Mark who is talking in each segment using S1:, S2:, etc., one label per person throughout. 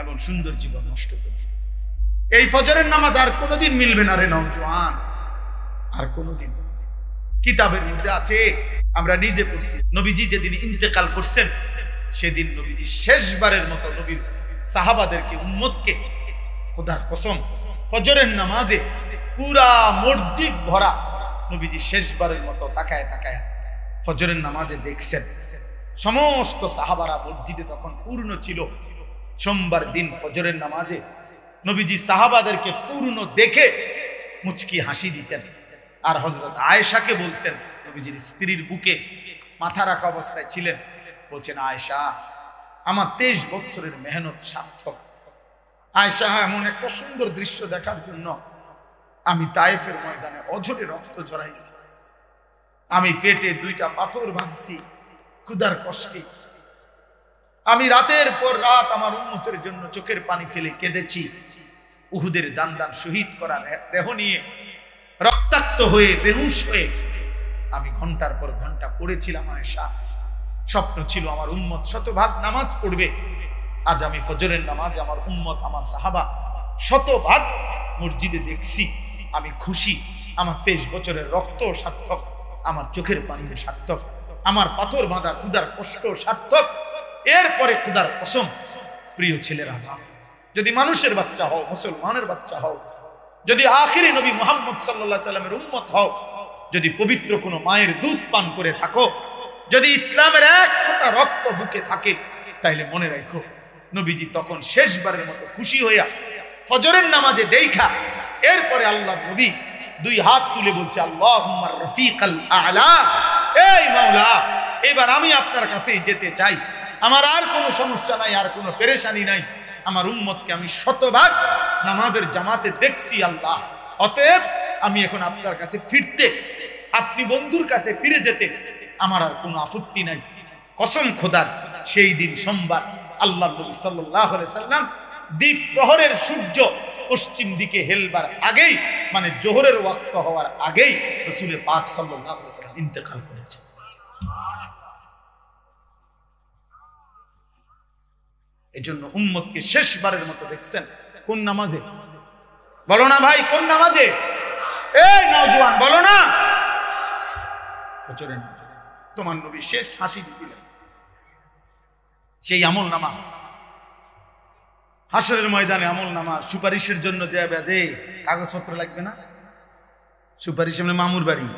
S1: এমন সুন্দর জীবন নষ্ট করবে। এই ফজরের নামাজ আর কোনোদিন মিলবে না রে নওজোয়ান, আর কোনোদিন। কিতাবের মধ্যে আছে, আমরা নিজে পড়ছি, নবীজি যেদিন ইন্তেকাল করছেন সেদিন নবীজি শেষবারের মতো নবীর সাহাবাদেরকে, উম্মতকে, খোদার কসম ফজরের নামাজে পুরা মসজিদ ভরা নবীজি শেষবারের মতো তাকায় তাকায় ফজরের নামাজে দেখছেন। সমস্ত সাহাবারা মসজিদে তখন পূর্ণ ছিল। সোমবার দিন ফজরের নামাজে নবীজি সাহাবাদেরকে পূর্ণ দেখে মুচকি হাসি দিছেন। আর হযরত আয়েশাকে বলছেন, নবীজির স্ত্রীর বুকে মাথা রাখা অবস্থায় ছিলেন, বলছেন আয়েশা আমার 23 বছরের মেহনত সার্থক। আয়েশা এমন একটা সুন্দর দৃশ্য দেখার জন্য আমি তায়েফের ময়দানে অঝরে রক্ত ঝরাইছি, আমি পেটে 2টা পাথর ভাঙছি ক্ষুধার কষ্টে, আমি রাতের পর রাত আমার উম্মতের জন্য চোখের পানি ফেলে কেঁদেছি। উহুদের দান দান শহীদ করা দেহ নিয়ে রক্তাক্ত হয়ে বেহুশ হয়ে আমি ঘন্টার পর ঘন্টা পড়েছিলাম। আয়েশা স্বপ্ন ছিল আমার উম্মত শতভাগ নামাজ পড়বে। আজ আমি ফজরের নামাজ আমার উম্মত, আমার সাহাবা শতভাগ মসজিদে দেখছি, আমি খুশি। আমার 23 বছরের রক্ত সার্থক, আমার চোখের পানি সার্থক, আমার পাথর বাঁধা ক্ষুধার কষ্ট সার্থক। এরপরে ক্ষুধার কসম, প্রিয় ছেলেরা, যদি মানুষের বাচ্চা হও, মুসলমানের বাচ্চা হও, যদি আখিরি নবী মুহাম্মদ সাল্লাল্লাহু আলাইহি সাল্লামের উম্মত হও, যদি পবিত্র কোনো মায়ের দুধ পান করে থাকো, যদি ইসলামের এক ফোঁটা রক্ত বুকে থাকে, তাইলে মনে রাখো নবীজি তখন শেষবারের মতো খুশি হইয়া ফজরের নামাজে দেখা এরপরে আল্লাহ নবী 2 হাত তুলে বলছে, আল্লাহুম্মা রফিকাল আ'লা, এই মাওলা এবার আমি আপনার কাছে যেতে চাই, আমার আর কোনো সমস্যা নাই, আর কোনো পেরেশানি নাই, আমার উম্মতকে আমি শতভাগ নামাজের জামাতে দেখছি আল্লাহ, অতএব আমি এখন আপনার কাছে ফিরতে, আপনি বন্ধুর কাছে ফিরে যেতে আমার আর কোনো আপত্তি নাই। কসম খোদার, সেই দিন সোমবার আল্লাহর নবী সাল্লাল্লাহু আলাইহি সাল্লাম দ্বীপ প্রহরের সূর্য পশ্চিম দিকে হেলবার আগেই, মানে জোহরের ওয়াক্ত হওয়ার আগেই রাসূল পাক সাল্লাল্লাহু আলাইহি সাল্লাম ইন্তেকাল করেছেন। এজন্য উম্মতকে শেষবারের মতো দেখছেন কোন নামাজে? বলো না ভাই, কোন নামাজে? এই নওজোয়ান বলো না, ফজরের নামাজে। তোমার নবী শেষ হাসি দিয়েছিলেন, সেই আমল নামা হাসরের ময়দানে আমল নামা সুপারিশের জন্য যাবে, যে কাগজপত্র লাগবে না, সুপারিশ মানে মামুর বাড়ি,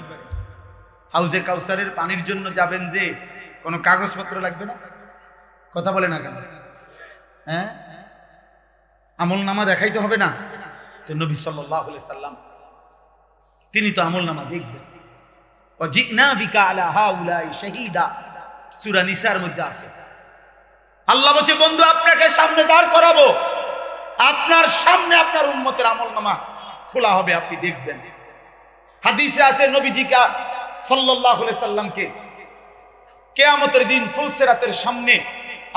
S1: হাউজে কাউসারের পানির জন্য যাবেন, যে কোনো কাগজপত্র লাগবে না, কথা বলে না কেন? হ্যাঁ, আমল নামা দেখাইতে হবে না? তো নবী সাল্লাল্লাহু আলাইহি সাল্লাম তিনি তো আমল নামা দেখবেন। ওয়াজিনা বিকা আলা হাউলাই শাহীদা, সূরা নিসার মধ্যে আছে। আল্লাহ বলছে, বন্ধু আপনাকে সামনে দাঁড় করাবো, আপনার সামনে আপনার উম্মতের আমল নামা খোলা হবে, আপনি দেখবেন। হাদিসে আছে নবীজি সাল্লাল্লাহু আলাইহি সাল্লামকে কিয়ামতের দিন ফুলসিরাতের সামনে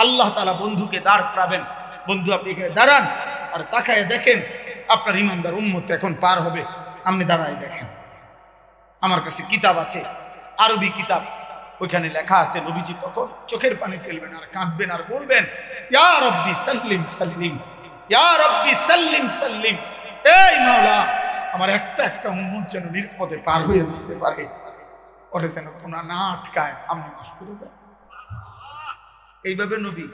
S1: আল্লাহ তাআলা বন্ধুকে দাঁড় করাবেন। বন্ধু আপনি এখানে দাঁড়ান আর তাকায় দেখেন আপনার ইমানদার উম্মত এখন পার হবে, আপনি দাঁড়ায় দেখেন। আমার কাছে কিতাব আছে, আরবি কিতাব, ওইখানে লেখা আছে নবীজি তখন চোখের পানি ফেলবেন আর কাঁদবেন আর বলবেন, ইয়া রাব্বি সাল্লিম সাল্লিম, ইয়া রাব্বি সাল্লিম সাল্লিম, এই মাওলা আমার একটা উম্মত যেন নিরাপদে পার হয়ে যেতে পারে, ওরে যেন কোনা না আটকায়, আপনি মাফ করে দেন। এইভাবে নবী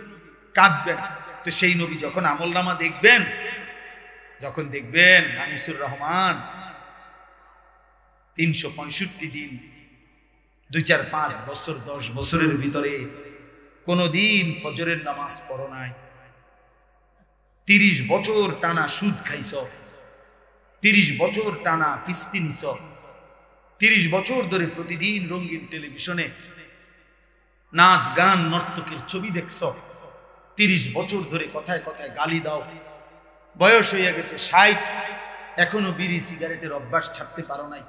S1: কাঁদবেন। তো সেই নবী যখন আমলনামা দেখবেন, যখন দেখবেন আনিসুর রহমান 365 দিন, 2, 4, 5 বছর 10 বছরের ভিতরে কোনদিন ফজরের নামাজ পড়ো নাই, 30 বছর টানা সুদ খাইছ, 30 বছর টানা কিস্তি নিছ, 30 বছর ধরে প্রতিদিন রঙিন টেলিভিশনে নাচ গান নর্তকের ছবি দেখছ, 30 বছর ধরে কথায় কথায় গালি দাও, বয়স হয়ে গেছে 60, এখনো বিড়ি সিগারেটের অভ্যাস ছাড়তে পারো নাই,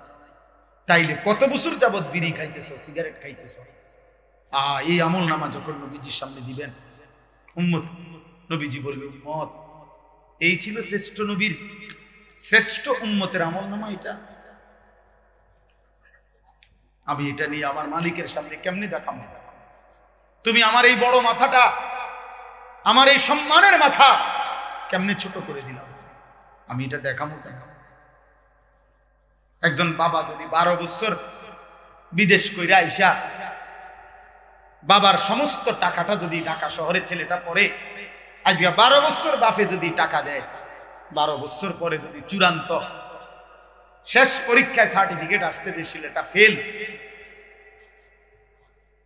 S1: তাইলে কত বছর যাবত বিড়ি খাইতেছ, সিগারেট খাইতেছ? এই আমল নামা যখন নবীজির সামনে দিবেন, উম্মত নবীজি বলবে, উম্মত এই ছিল শ্রেষ্ঠ নবীর শ্রেষ্ঠ উম্মতের আমল নামা, এটা আমি এটা নিয়ে আমার মালিকের সামনে কেমনে দেখাবো? তুমি আমার এই বড় মাথাটা, আমার এই সম্মানের মাথা কেমনে ছোট করে দিলাম আমি, এটা দেখাবো। একজন বাবা যদি 12 বছর বিদেশ কইরা আইসা বাবার সমস্ত টাকাটা যদি ঢাকা শহরে ছেলেটা পড়ে, আজকে 12 বছর বাপে যদি টাকা দেয়, 12 বছর পরে যদি চূড়ান্ত শেষ পরীক্ষায় সার্টিফিকেট আসছে যে ছেলেটা ফেল,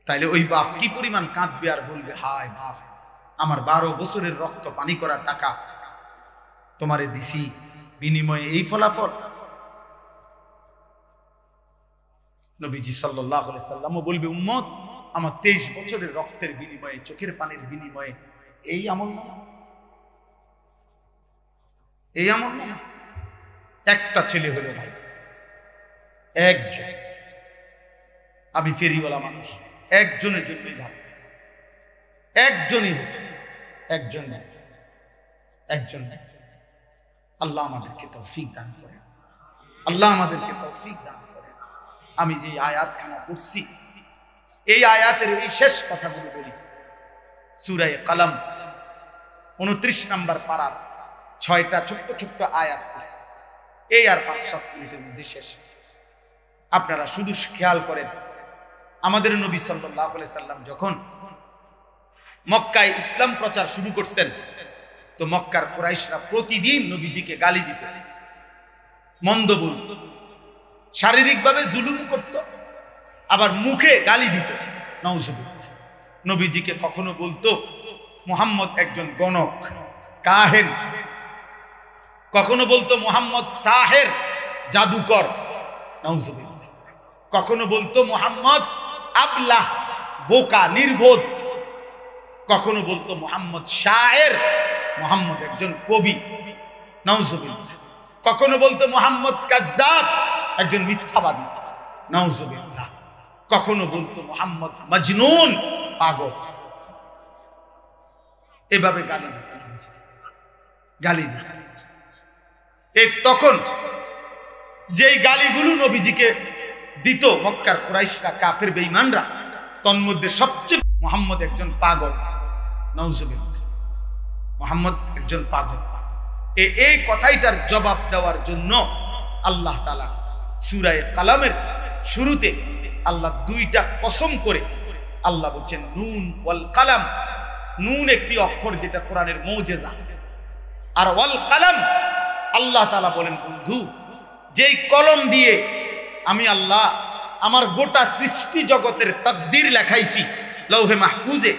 S1: তাইলে ওই বাপ কি পরিমাণ কাঁদবে আর বলবে, হায় বাপ, আমার 12 বছরের রক্ত পানি করা টাকা তোমারে দিছি, বিনিময়ে এই ফলাফল। নবীজি সাল্লাল্লাহু আলাইহি সাল্লামও বলবে, উম্মত, আমার 23 বছরের রক্তের বিনিময়ে, চোখের পানির বিনিময়ে এই আমল না, এই আমল না। একটা ছেলে হলো ভাই, একজন, আমি ফেরিওয়ালা মানুষ, একজনের জন্যই ভাব, একজনই হতো, একজন একজন। আল্লাহ আমাদেরকে তৌফিক দান করে, আল্লাহ আমাদেরকে তৌফিক দান করে। আমি যে আয়াতখানা পড়ছি, এই আয়াতের এই শেষ কথাগুলো বলি। সূরা কলম 29 নম্বর পারার 6টা ছোট্ট ছোট্ট আয়াত আছে, এই আর 5-7 মিনিটের মধ্যে শেষ। আপনারা শুধু খেয়াল করেন, আমাদের নবী সাল্লাল্লাহু আলাইহি সাল্লাম যখন মক্কায় ইসলাম প্রচার শুরু করছেন, তো মক্কার কুরাইশরা প্রতিদিন নবীজিকে গালি দিত, মন্দ বলত, শারীরিকভাবে জুলুম করত, আবার মুখে গালি দিত। নাউজুবিল্লাহ। নবীজিকে কখনো বলতো মুহাম্মদ একজন গণক, কাহেন, কখনো বলতো মুহাম্মদ সাহের, জাদুকর। নাউজুবিল্লাহ। কখনো বলতো মুহাম্মদ আবলাহ, বোকা, নির্বোধ। কখনো বলতো মুহাম্মদ শায়ের, মুহাম্মদ একজন কবি। নাউজুবিল্লাহ। কখনো বলতো মুহাম্মদ কাজ্জাব, একজন মিথ্যাবাদী। নাউজুবিল্লাহ। কখনো বলতো মুহাম্মদ মজনুন, পাগল। এভাবে গালি দিত, গালি দিত। এই তখন যেই গালিগুলো নবীজিকে দিত মক্কার কুরাইশরা, কাফের বেঈমানরা, তন্মধ্যে সবচেয়ে মুহাম্মদ একজন পাগল। নাউজুবিল্লাহ। মুহাম্মদ একজন পাগল। এই কথাইটার জবাব দেওয়ার জন্য আল্লাহ তাআলা সূরা কলমের শুরুতে আল্লাহ 2টা কসম করে আল্লাহ বলছেন, নুন ওয়াল কলম। নুন একটি অক্ষর যেটা কোরআনের মুজিজা, আর ওয়াল কলম আল্লাহ তাআলা বলেন, বন্ধু, যেই কলম দিয়ে আমি আল্লাহ আমার গোটা সৃষ্টি জগতের তাকদীর লেখাইছি লৌহে মাহফুজে,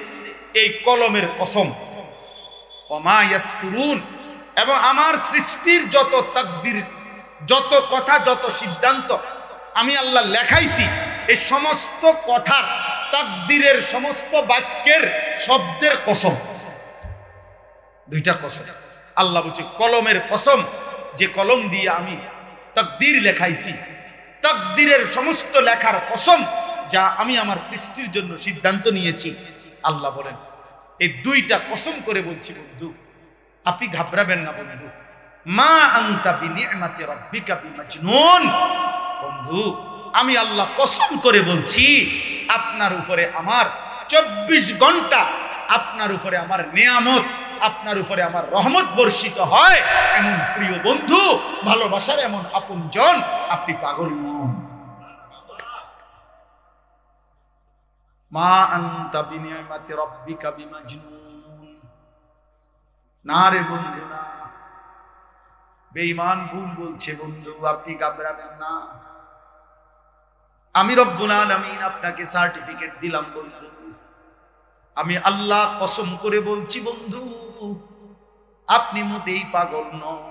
S1: এই কলমের কসম। ওমা ইয়াসতুরুন, এবং আমার সৃষ্টির যত তাকদীর, যত কথা, যত সিদ্ধান্ত আমি আল্লাহ লেখাইছি, এই সমস্ত কথার, তাকদীরের সমস্ত বাক্যের, শব্দের কসম। 2টা কসম আল্লাহ বলছে, কলমের কসম, যে কলম দিয়ে আমি তাকদীর লেখাইছি, তাকদীরের সমস্ত লেখার কসম, যা আমি আমার সৃষ্টির জন্য সিদ্ধান্ত নিয়েছি। আল্লাহ বলেন, এই 2টা কসম করে বলছি, বন্ধু, আপনি ঘাবড়াবেন না বন্ধু। মা আনতা বিনিআমাতি রাব্বিকা বিমাজনুন। বন্ধু, আমি আল্লাহ কসম করে বলছি, আপনার উপরে আমার 24 ঘন্টা, আপনার উপরে আমার নিয়ামত, আপনার উপরে আমার রহমত বর্ষিত হয়। এমন প্রিয় বন্ধু, ভালোবাসার এমন আপনজন, আপনি পাগল নন। মা আনতা বিনিআমাতি রাব্বিকা বিমাজনুন। না রে বন্ধু, না। বেঈমান ভুল বলছে বন্ধু, আপনি ঘাবড়াবেন না। আমি রব্বুল আলামিন আপনাকে সার্টিফিকেট দিলাম বন্ধু। আমি আল্লাহ কসম করে বলছি বন্ধু, আপনি মোটেই পাগল নন।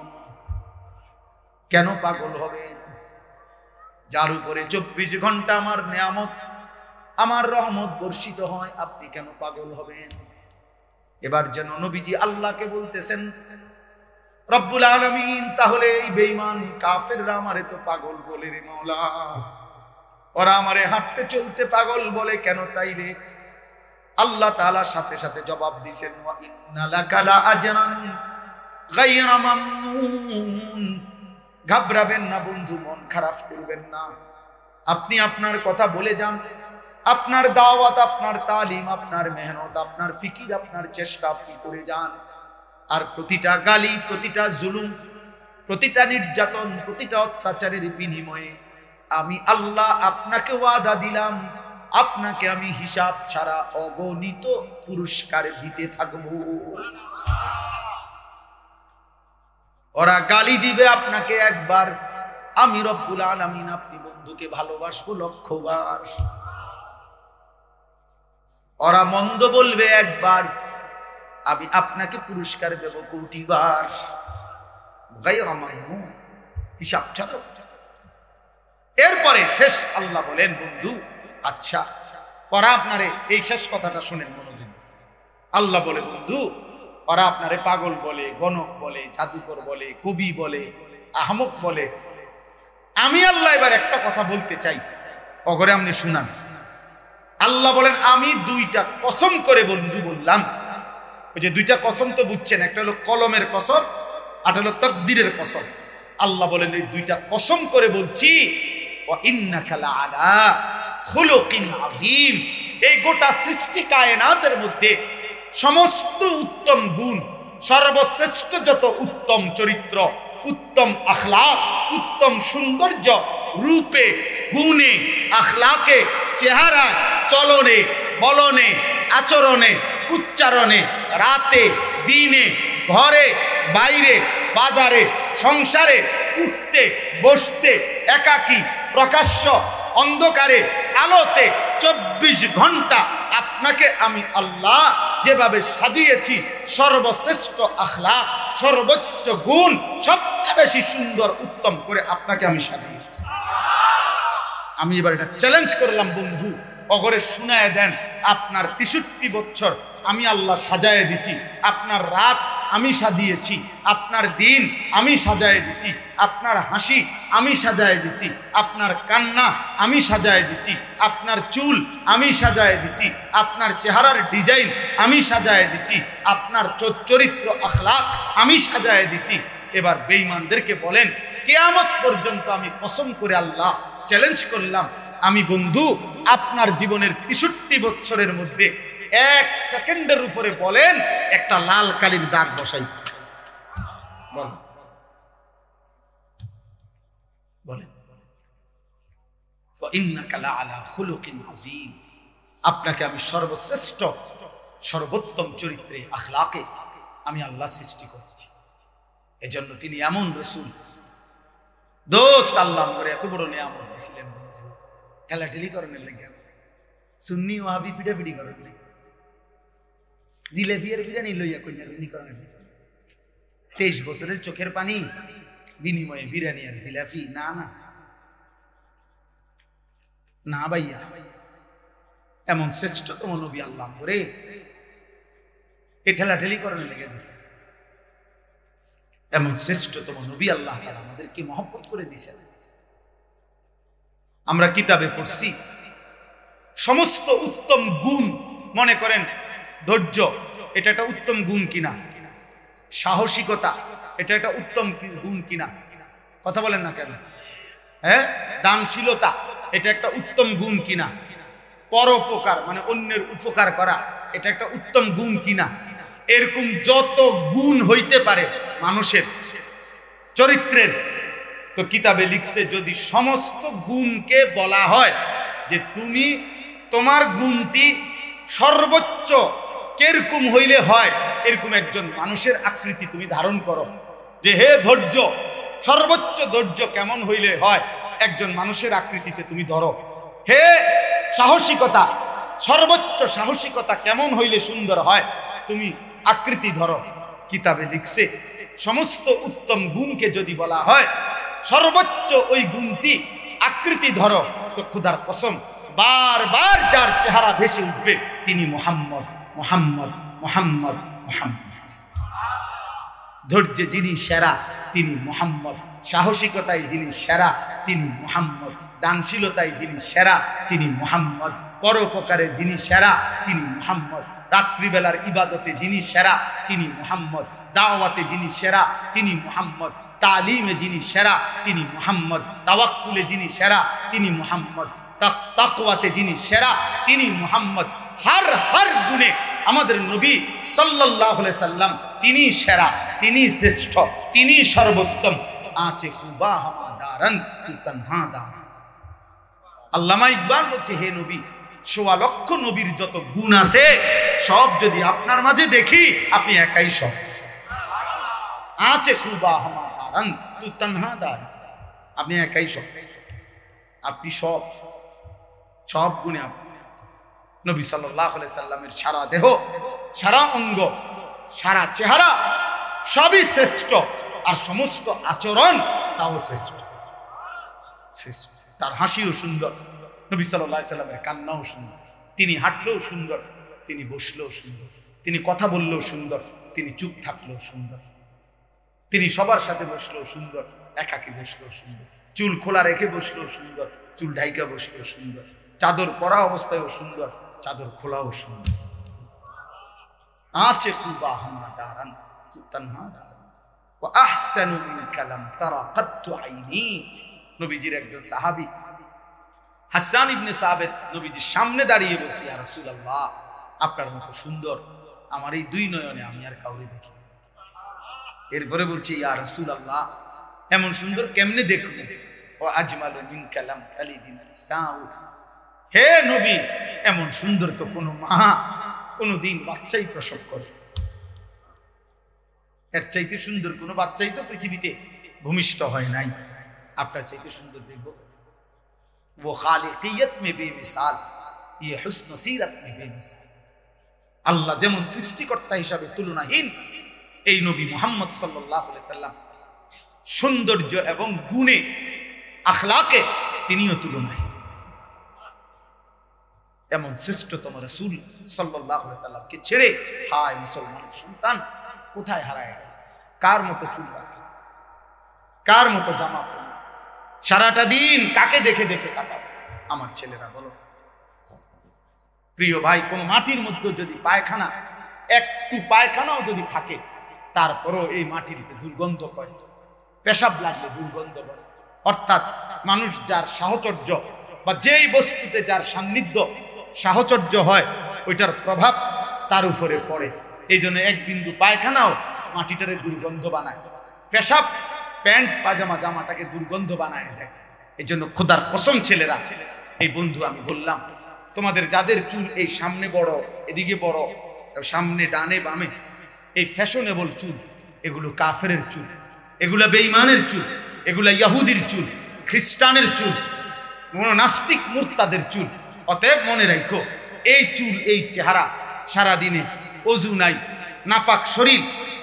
S1: কেন পাগল হবেন? যার উপরে 24 ঘন্টা আমার নিয়ামত, আমার রহমত বর্ষিত হয়, আপনি কেন পাগল হবেন? এবার যেন নবীজি আল্লাহকে বলতেছেন, রব্বুল আলামিন, তাহলে এই বেঈমান কাফেররা আমারে তো পাগল বলে রে মাওলা, ওরা আমারে হাঁটতে চলতে পাগল বলে কেন তাইলে? আল্লাহ তাআলা সাথে সাথে জবাব দিয়েছেন, ওয়া ইন্না লাকা লা আজরান গায়রা মামনুন। ঘাবড়াবেন না বন্ধু, মন খারাপ করবেন না। আপনি আপনার কথা বলে যান, আপনার দাওয়াত, আপনার তালিম, আপনার মেহনত, আপনার ফিকির, আপনার চেষ্টা আপনি করে যান। আর প্রতিটা গালি, প্রতিটা জুলুম, প্রতিটা নির্যাতন, প্রতিটা অত্যাচারের বিনিময়ে আমি আল্লাহ আপনাকে ওয়াদা দিলাম, আপনাকে আমি হিসাব ছাড়া অগণিত পুরস্কার দিতে থাকবো। ওরা গালি দিবে আপনাকে একবার, আমি রব্বুল আলামিন আপনি বন্ধুকে ভালোবাসবো লক্ষবার। ওরা মন্দ বলবে একবার, আমি আপনাকে পুরস্কার দেব কোটিবার। হিসাব ছাড়ো। এরপরে শেষ আল্লাহ বলেন, বন্ধু আচ্ছা ওরা আপনারে, এই শেষ কথাটা শুনেন মনোযোগ। আল্লাহ বলে, বন্ধু ওরা আপনারে পাগল বলে, গণক বলে, জাদুকর বলে, কবি বলে, আহমক বলে। আমি আল্লাহ এবার একটা কথা বলতে চাই, অগরে আপনি শুনান। আল্লাহ বলেন, আমি দুইটা কসম করে বন্ধু বললাম। ওই যে দুইটা কসম তো বুঝছেন, একটা হলো কলমের কসম, আর হলো তাকদীরের কসম। আল্লাহ বলেন, এই দুইটা কসম করে বলছি, ওয়া ইন্নাকা লাআলা খুলুকিন আযীম। এই গোটা সৃষ্টি কায়নাতের মধ্যে সমস্ত উত্তম গুণ, সর্বশ্রেষ্ঠ যত উত্তম চরিত্র, উত্তম আখলাক, উত্তম সৌন্দর্য, রূপে, গুণে, আখলাকে, চেহারা, চলনে, বলনে, আচরণে, উচ্চারণে, রাতে, দিনে, ঘরে, বাইরে, বাজারে, সংসারে, উঠতে, বসতে, একাকী, প্রকাশ্য, অন্ধকারে, আলোতে, 24 ঘন্টা আপনাকে আমি আল্লাহ যেভাবে সাজিয়েছি, সর্বশ্রেষ্ঠ আখলাক, সর্বোচ্চ গুণ, সবচেয়ে বেশি সুন্দর উত্তম করে আপনাকে আমি সাজিয়েছি। আমি এবার এটা চ্যালেঞ্জ করলাম, বন্ধু অগরে শুনায় দেন, আপনার 63 বছর আমি আল্লাহ সাজায় দিছি। আপনার রাত আমি সাজিয়েছি, আপনার দিন আমি সাজায় দিছি, আপনার হাসি আমি সাজায় দিছি, আপনার কান্না আমি সাজায় দিছি, আপনার চুল আমি সাজায় দিছি, আপনার চেহারার ডিজাইন আমি সাজায় দিছি, আপনার চরিত্র আখলাক আমি সাজায় দিছি। এবার বেঈমানদেরকে বলেন, কিয়ামত পর্যন্ত আমি কসম করে আল্লাহ চ্যালেঞ্জ করলাম, আমি বন্ধু আপনার জীবনের 63 বছরের মধ্যে 1 সেকেন্ডের উপরে বলেন একটা লাল কালির দাগ বসাই। বলেন ইন্নাকা লাআলা খুলুকিন আযীম। আপনাকে আমি সর্বশ্রেষ্ঠ, সর্বোত্তম চরিত্রে, আখলাকে আমি আল্লাহ সৃষ্টি করেছি। এজন্য তিনি এমন রাসূল, দোস্ত আল্লাহ করে এত বড় নিয়ামত দিয়েছিলেন, খেলাঠেলি করেন লেগে, সুন্নি ওয়াহাবি পিটাপিটি করেন, জিলেবি আর বিরিয়ানি লইয়া কইনানি করেন। 23 বছরের চোখের পানি বিনিময়ে বিরিয়ানি আর জিলাপি? না না না ভাইয়া, এমন শ্রেষ্ঠতম নবী আল্লাহ করে এ ঠেলাঠেলি করেন লেগে দিছে। এমন শ্রেষ্ঠতম নবী আল্লাহ তাআলা আমাদেরকে মহব্বত করে দিয়েছেন। আমরা কিতাবে পড়ছি সমস্ত উত্তম গুণ, মনে করেন ধৈর্য, এটা একটা উত্তম গুণ কিনা? সাহসিকতা, এটা একটা উত্তম গুণ কিনা? কথা বলেন না কেন? হ্যাঁ, দানশীলতা, এটা একটা উত্তম গুণ কিনা? পরোপকার মানে অন্যের উপকার করা, এটা একটা উত্তম গুণ কিনা? এরকম যত গুণ হইতে পারে মানুষের চরিত্রের, তো কিতাবে লিখছে যদি সমস্ত গুণকে বলা হয় যে তুমি তোমার গুণটি সর্বোচ্চ কিরকম হইলে হয়, এরকম একজন মানুষের আকৃতি তুমি ধারণ করো। যে হে ধৈর্য, সর্বোচ্চ ধৈর্য কেমন হইলে হয়, একজন মানুষের আকৃতিতে তুমি ধরো। হে সাহসিকতা, সর্বোচ্চ সাহসিকতা কেমন হইলে সুন্দর হয়, তুমি আকৃতি ধরো। কিতাবে লিখছে সমস্ত উত্তম গুণকে যদি বলা হয় সর্বোচ্চ ওই গুণটি আকৃতি ধরো, তো খুদার কসম বারবার যার চেহারা ভেসে উঠবে তিনি মুহাম্মদ, মুহাম্মদ, মুহাম্মদ, মুহাম্মদ। ধৈর্যে যিনি সেরা তিনি মুহাম্মদ, সাহসিকতায় যিনি সেরা তিনি মুহাম্মদ, দানশীলতায় যিনি সেরা তিনি মুহাম্মদ, পরোপকারে যিনি সেরা তিনি মুহাম্মদ, রাত্রিবেলার ইবাদতে যিনি সেরা তিনি মুহাম্মদ, দাওয়াতে যিনি সেরা তিনি মুহাম্মদ, তালিমে যিনি সেরা তিনি মুহাম্মদ, তাওয়াক্কুলে যিনি সেরা তিনি মুহাম্মদ, তাকওয়াতে যিনি সেরা তিনি মুহাম্মদ। হর গুণে আমাদের নবী সাল্লাল্লাহু আলাইহি সাল্লাম তিনি সেরা, তিনি শ্রেষ্ঠ, তিনি সর্বোত্তম। আছে খুবা হামা দারান তু তনহা দারান। আল্লামা ইকবাল বলছে, হে নবী, ১৬ লক্ষ নবীর যত গুণ আছে সব যদি আপনার মাঝে দেখি, আপনি একাই সব। আছে খুবা হামা দারান তু তনহা দারান। আপনি একাই সব, আপনি সব, সব গুণে আপনি। নবী সাল্লাল্লাহু আলাইহি সাল্লামের সারা দেহ, সারা অঙ্গ, সারা চেহারা সবই শ্রেষ্ঠ, আর সমস্ত আচরণ তাও শ্রেষ্ঠ। তার হাসিও সুন্দর, নবী সাল্লাল্লাহু আলাইহি সাল্লামের কান্নাও সুন্দর, তিনি হাঁটলেও সুন্দর, তিনি বসলেও সুন্দর, তিনি কথা বললেও সুন্দর, তিনি চুপ থাকলেও সুন্দর, তিনি সবার সাথে বসলেও সুন্দর, একাকী বসলেও সুন্দর, চুল খোলা রেখে বসলেও সুন্দর, চুল ঢাইকা বসলেও সুন্দর, চাদর পরা অবস্থায়ও সুন্দর, চাদর খোলাও সুন্দর। আছে খুবা হামা দারান তু তনহা দারান ওয়া আহসানু মিনকা লাম তারা কাত্তু আইনি। নবীজির একজন সাহাবী হাসান ইবনে সাবিত নবীজির সামনে দাঁড়িয়ে বলছে, ইয়া রাসূলুল্লাহ, আপনার মতো সুন্দর আমার এই দুই নয়নে আমি আর কাউরে দেখি। এরপরে বলছে, ইয়া রাসূলুল্লাহ, এমন সুন্দর কেমনে দেখব? ওয়া আজমালু মিনকা লাম তালিদিন নিসাউ। হে নবী, এমন সুন্দর তো কোনো মা কোনোদিন বাচ্চাই প্রসব করে, এর চাইতে সুন্দর কোনো বাচ্চাই তো পৃথিবীতে ভূমিষ্ঠ হয় নাই, আপনার চাইতে সুন্দর দেখব। वो खालिकियत में बेमिसाल, ये हुस्न सीरत में बेमिसाल। আল্লাহ যেমন সৃষ্টিকর্তা হিসাবে তুলনাহীন, এই নবী মুহাম্মদ সাল্লাল্লাহু আলাইহি সাল্লাম সৌন্দর্য এবং গুণে, আখলাকে তিনিও তুলনাহীন। এমন শ্রেষ্ঠতম রাসূল সাল্লাল্লাহু আলাইহি সাল্লামকে ছেড়ে হায় মুসলমানের সন্তান কোথায় হারায় গেল? কার মতো চুল রাখে, কার মতো জামা পরে, সারাটা দিন কাকে দেখে দেখে কাটাবে? আমার ছেলেরা বলো প্রিয় ভাই, কোন মাটির মধ্যে যদি পায়খানা, একটু পায়খানাও যদি থাকে, তারপরও এই মাটিতে দুর্গন্ধ করে, পেশাব লাগলে দুর্গন্ধ করে। অর্থাৎ মানুষ যার সাহচর্য বা যেই বস্তুতে যার সান্নিধ্য সাহচর্য হয়, ওইটার প্রভাব তার উপরে পড়ে। এই জন্য এক বিন্দু পায়খানাও মাটিটারে দুর্গন্ধ বানায়, পেশাব প্যান্ট পাজামা জামাটাকে দুর্গন্ধ বানায় দেয়। এই জন্য খোদার কসম ছেলেরা, এই বন্ধু আমি বললাম, তোমাদের যাদের চুল এই সামনে বড়, এদিকে বড়, সামনে ডানে বামে, এই ফ্যাশনেবল চুল, এগুলো কাফেরের চুল, এগুলা বেঈমানের চুল, এগুলা ইহুদির চুল, খ্রিস্টানের চুল, নাস্তিক মুরতাদের চুল। অতএব মনে রাখো, এই চুল, এই চেহারা, সারাদিনে অজু নাই, নাপাক শরীর,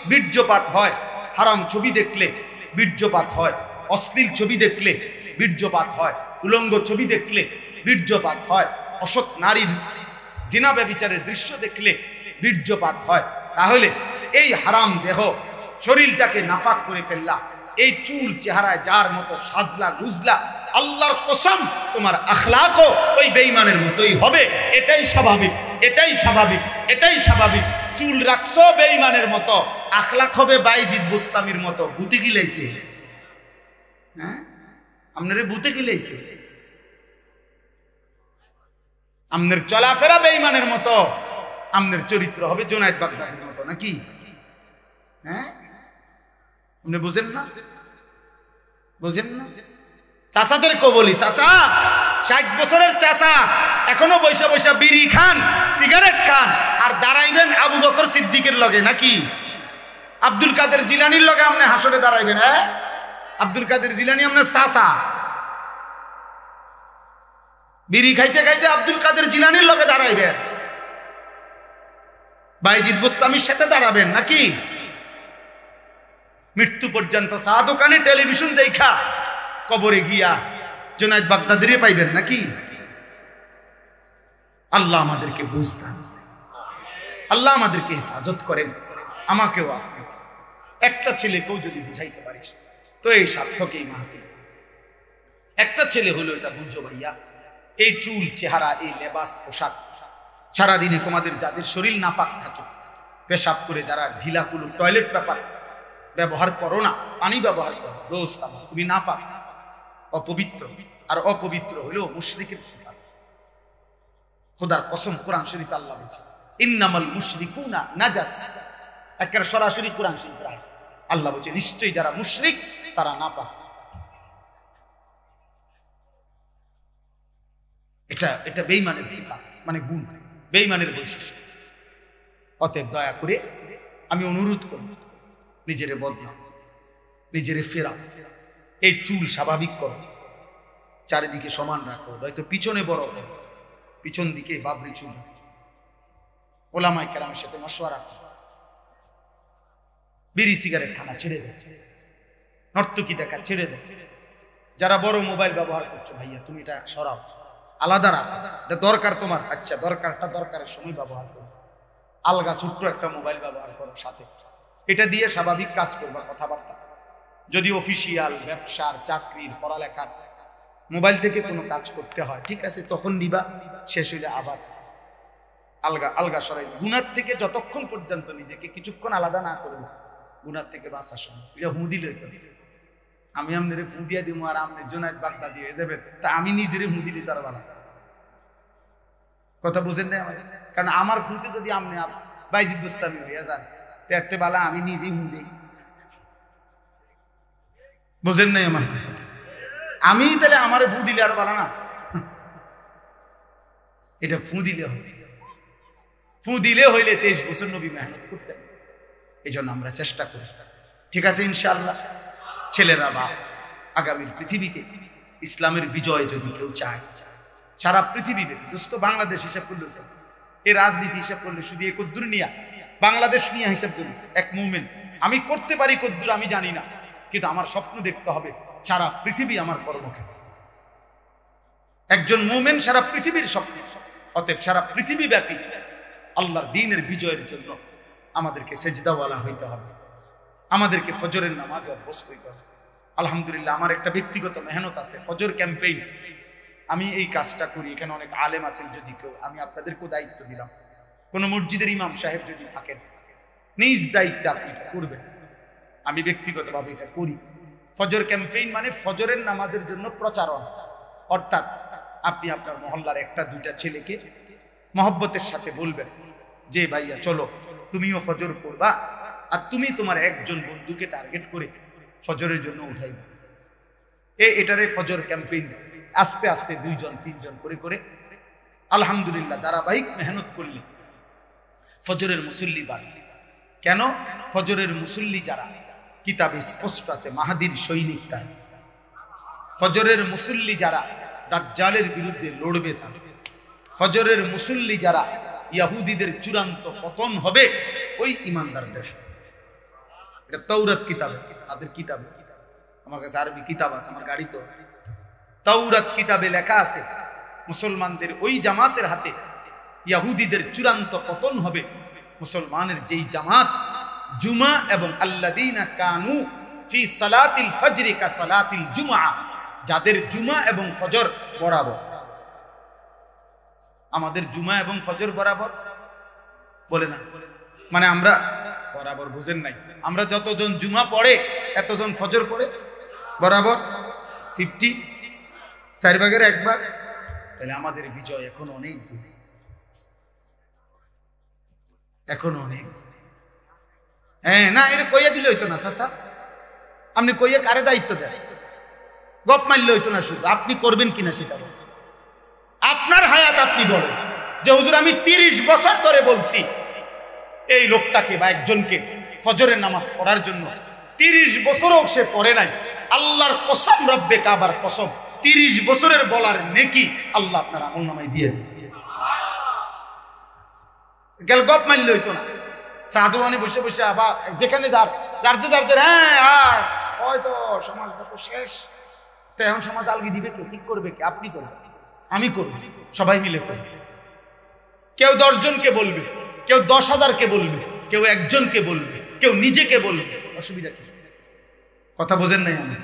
S1: বীর্যপাত হয়, হারাম ছবি দেখলে বীর্যপাত হয়, অশ্লীল ছবি দেখলে বীর্যপাত হয়, উলঙ্গ ছবি দেখলে বীর্যপাত হয়, অসৎ নারীর জিনা ব্যভিচারের দৃশ্য দেখলে বীর্যপাত হয়। তাহলে এই হারাম দেহ শরীরটাকে নাফাক করে ফেললা, এই চুল চেহারায় যার মতো সাজলা গুজলা, আল্লাহর কসম তোমার আখলাকও ওই বেঈমানের মতোই হবে। এটাই স্বাভাবিক, এটাই স্বাভাবিক, এটাই স্বাভাবিক। চুল রাখছো বেঈমানের মতো, আখলাক হবে বাইজিদ বুস্তামির মতো। ভূতে গিলাইছে, হ্যাঁ, আপনারে ভূতে গিলাইছে। আপনার চলাফেরা বেঈমানের মতো, আপনার চরিত্র হবে জুনায়েদ বাগদাদির মতো, নাকি? হ্যাঁ, আপনি বুঝেন না, বুঝেন না? চাচাদেরকে বলি, চাচা 60 বছরের চাচা এখনো বৈশা বৈশা বিড়ি খান, সিগারেট খান, আর দাঁড়াইবেন আবু বকর সিদ্দিকের লগে, নাকি? আব্দুল কাদের জিলানির লগে আপনি হাসরে দাঁড়াইবেন? হ্যাঁ, আব্দুল কাদের জিলানি আপনার চাচা, বিড়ি খাইতে খাইতে আব্দুল কাদের জিলানির লগে দাঁড়াইবেন, বাইজিদ বুস্তামির সাথে দাঁড়াবেন, নাকি? মৃত্যু পর্যন্ত চা দোকানে টেলিভিশন দেখা কবরে গিয়া জুনায়েদ বাগদাদিরে পাইবেন, নাকি? আল্লাহ আমাদেরকে বুঝদান, আল্লাহ আমাদেরকে হেফাজত করেন, আমাকেও আপনাকে। একটা ছেলেকেও যদি বুঝাইতে পারিস তো এই সার্থক এই মাহফিল। একটা ছেলে হলো, এটা বুঝো ভাইয়া, এই চুল চেহারা, এই লেবাস পোশাক, সারাদিনে তোমাদের যাদের শরীর নাফাক থাকে, পেশাব করে যারা ঢিলাকুলো টয়লেট পেপার ব্যবহার করো না, পানি ব্যবহার করো, দোস্ত আমার তুমি নাফাক, অপবিত্র। আর অপবিত্র হলেও মুশরিকের সিফাত। খোদার কসম, কোরআন শরীফে আল্লাহ বলছে, ইন্নামাল মুশরিকুনা নাজাস, একেবারে সরাসরি কোরআন শরীফের আয়াত। আল্লাহ বলছে নিশ্চয়ই যারা মুশরিক তারা নাপাক। এটা বেঈমানের সিফাত, মানে গুণ, বেঈমানের বৈশিষ্ট্য। অতএব দয়া করে আমি অনুরোধ করব, নিজেরে বদলাও, নিজেরে ফেরাও, এই চুল স্বাভাবিক করো, চারিদিকে সমান রাখো, হয়তো পিছনে বড়, পিছন দিকে বাবরি চুল। ওলামায়ে কেরামের সাথে মশওয়ারা করো, বিড়ি সিগারেট খানা ছেড়ে দেয়, নর্তকী দেখা ছেড়ে দেয়। যারা বড় মোবাইল ব্যবহার করছো ভাইয়া তুমি এটা সরাও, আলাদা রাখো। এটা দরকার তোমার, আচ্ছা দরকারটা দরকারের সময় ব্যবহার করো। আলগা ছোট্ট একটা মোবাইল ব্যবহার করো সাথে, এটা দিয়ে স্বাভাবিক কাজ করবা, কথাবার্তা। যদি অফিসিয়াল, ব্যবসার, চাকরির, পড়ালেখার মোবাইল থেকে কোনো কাজ করতে হয়, ঠিক আছে, তখন নিবা, শেষ হইলে আবার আলগা আলগা সরাই। গুনার থেকে যতক্ষণ পর্যন্ত নিজেকে কিছুক্ষণ আলাদা না করবো, গুনার থেকে বাঁচার সময়। এটা হু দিলে তো আমি আপনারে ফু দিয়া দিব আর আপনি জোনায়েদ বাগদাদি হয়ে যাবেন, তা আমি নিজেরে হু দিলি তার বানা। কথা বুঝেন না আমাদের? কারণ আমার ফুতে যদি আপনি বাইজিদ বুস্তামি হইয়া যান, দেখতে বালা আমি নিজেই হু দিই। বুঝেন নাই আমার? আমি তাহলে আমারে ফু দিলে আর বালা না, এটা ফু দিলে হবে। ফু দিলে হইলে 23 বছর নবী মেহনত করতেন। এই জন্য আমরা চেষ্টা করি, ঠিক আছে ইনশাআল্লাহ। ছেলেরা বাপ, আগামীর পৃথিবীতে ইসলামের বিজয় যদি কেউ চায়, সারা পৃথিবী দোস্ত, বাংলাদেশ হিসাব করলে, এই রাজনীতি হিসাব করলে শুধু এই কদ্দুর নিয়া, বাংলাদেশ নিয়ে হিসাব করি, এক মুমিন আমি করতে পারি কদ্দুর আমি জানি না, কিন্তু আমার স্বপ্ন দেখতে হবে সারা পৃথিবী আমার কর্মক্ষেত্র। একজন মুমিন সারা পৃথিবীর স্বপ্ন। অতএব সারা পৃথিবী ব্যাপী আল্লাহর দ্বীনের বিজয়ের জন্য আমাদেরকে সেজদাওয়ালা হইতে হবে, আমাদেরকে ফজরের নামাজে অভ্যস্ত হইতে হবে। আলহামদুলিল্লাহ আমার একটা ব্যক্তিগত মেহনত আছে, ফজর ক্যাম্পেইন। আমি এই কাজটা করি, এখানে অনেক আলেম আছেন, যদি কেউ, আমি আপনাদেরকেও দায়িত্ব দিলাম, কোনো মসজিদের ইমাম সাহেব যদি থাকেন, নিজ দায়িত্বে আপনি এটা করবেন। আমি ব্যক্তিগতভাবে এটা করি। ফজর ক্যাম্পেইন মানে ফজরের নামাজের জন্য প্রচারণা, অর্থাৎ আপনি আপনার মহল্লার একটা দুইটা ছেলেকে মহব্বতের সাথে বলবেন যে ভাইয়া চলো তুমিও ফজর পড়বা, আর তুমি তোমার একজন বন্ধুকে টার্গেট করে ফজরের জন্য উঠাইবে। এটারে ফজর ক্যাম্পেইন। আস্তে আস্তে 2 জন 3 জন করে করে আলহামদুলিল্লাহ ধারাবাহিক মেহনত করলে ফজরের মুসল্লি বাড়বে। কেন? ফজরের মুসল্লি যারা, কিতাবে স্পষ্ট আছে, মাহাদির সৈনিক তারা। ফজরের মুসল্লি যারা দাজ্জালের বিরুদ্ধে লড়বে তারা। ফজরের মুসল্লি যারা, ইহুদিদের চূড়ান্ত পতন হবে ওই ঈমানদারদের হাতে। এটা তাওরাত কিতাবে আছে, তাদের কিতাবে। আমার কাছে আরবি কিতাব আছে, আমার গাড়িতে আছে। তাওরাত কিতাবে লেখা আছে মুসলমানদের ওই জামাতের হাতে ইহুদিদের চূড়ান্ত পতন হবে। মুসলমানের যেই জামাত জুমা এবং আল্লাযীনা কানু ফি সালাতিল ফজরি কা সালাতিল জুমআ, যাদের জুমা এবং ফজর বরাবর। আমাদের জুমা এবং ফজর বরাবর বলে না, মানে আমরা বরাবর, বুঝেন নাই? আমরা যতজন জুমা পড়ে এতজন ফজর পড়ে বরাবর, 50, 4 ভাগের 1 ভাগ। তাহলে আমাদের বিজয় এখন অনেক দূর, এখন অনেক। হ্যাঁ না, এটা কইয়া দিলে হইতো না চাচা, আপনি কইয়া কারে দায়িত্ব দেন? গপ মারলে হইতো না, শুধু আপনি করবেন কিনা সেটা বলছেন। আপনার হায়াত আপনি বলেন যে হুজুর আমি 30 বছর ধরে বলছি এই লোকটাকে বা একজনকে ফজরের নামাজ পড়ার জন্য, 30 বছরও সে পড়ে নাই। আল্লাহর কসম, রব্বে কাবার কসম, 30 বছরের বলার নেকি আল্লাহ আপনার আমলনামায় দিয়ে গেল। গপ মারলে হইতো না। সাধুয়ানি বসে বসে আবার যেখানে যার হ্যাঁ হয়তো সমাজটা তো শেষ, তো এখন সমাজ আলগি দিবে কে? ঠিক করবে কে? আপনি করবেন, আমি করব, সবাই মিলে করবে। কেউ 10 জনকে বলবে, কেউ 10,000কে বলবে, কেউ 1 জনকে বলবে, কেউ নিজেকে বলবে, অসুবিধা কি? কথা বোঝেন নাই আমি?